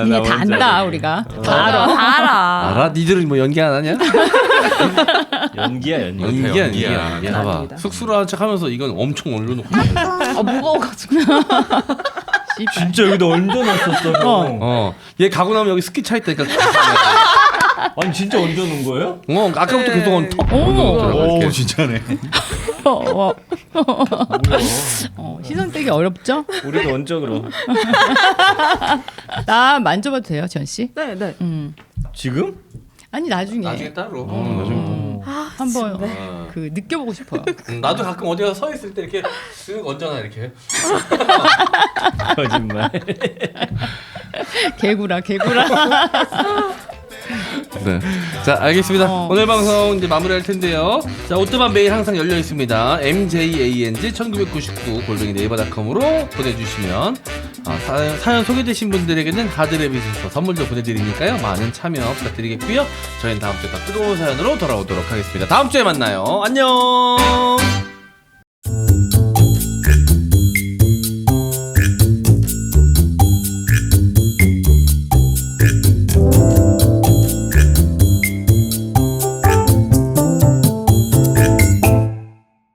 이게 다 안다 우리가. 다 알아. 알아? 니들은 뭐 연기 안 하냐? 연기야. 연기야. 봐봐. 아닙니다. 쑥스러운 척하면서 이건 엄청 올려놓고. 무거워가지고. 진짜 여기다 얹어놨었어. 얘 가고 나면 여기 스키 차 있다니까. 아니 진짜 얹어놓은 거예요? 아까부터 계속 오 이렇게. 진짜네. 시선 떼기 어렵죠? 우리도 얹어 그럼. 나 만져봐도 돼요, 지연 씨? 네, 네. 지금? 아니 나중에 나중에 따로. 한번 그 느껴보고 싶어요. 나도 가끔 어디 가서 서 있을 때 이렇게 쓱 얹어놔 이렇게. 거짓말. 개구라. 네. 자, 알겠습니다. 오늘 방송 이제 마무리할 텐데요. 자, 오뜨만 메일 항상 열려 있습니다. mjang1999 네이버닷컴으로 보내주시면 사연 소개되신 분들에게는 하드레빗에서 선물도 보내드리니까요. 많은 참여 부탁드리겠고요. 저희는 다음 주에 더 뜨거운 사연으로 돌아오도록 하겠습니다. 다음 주에 만나요. 안녕.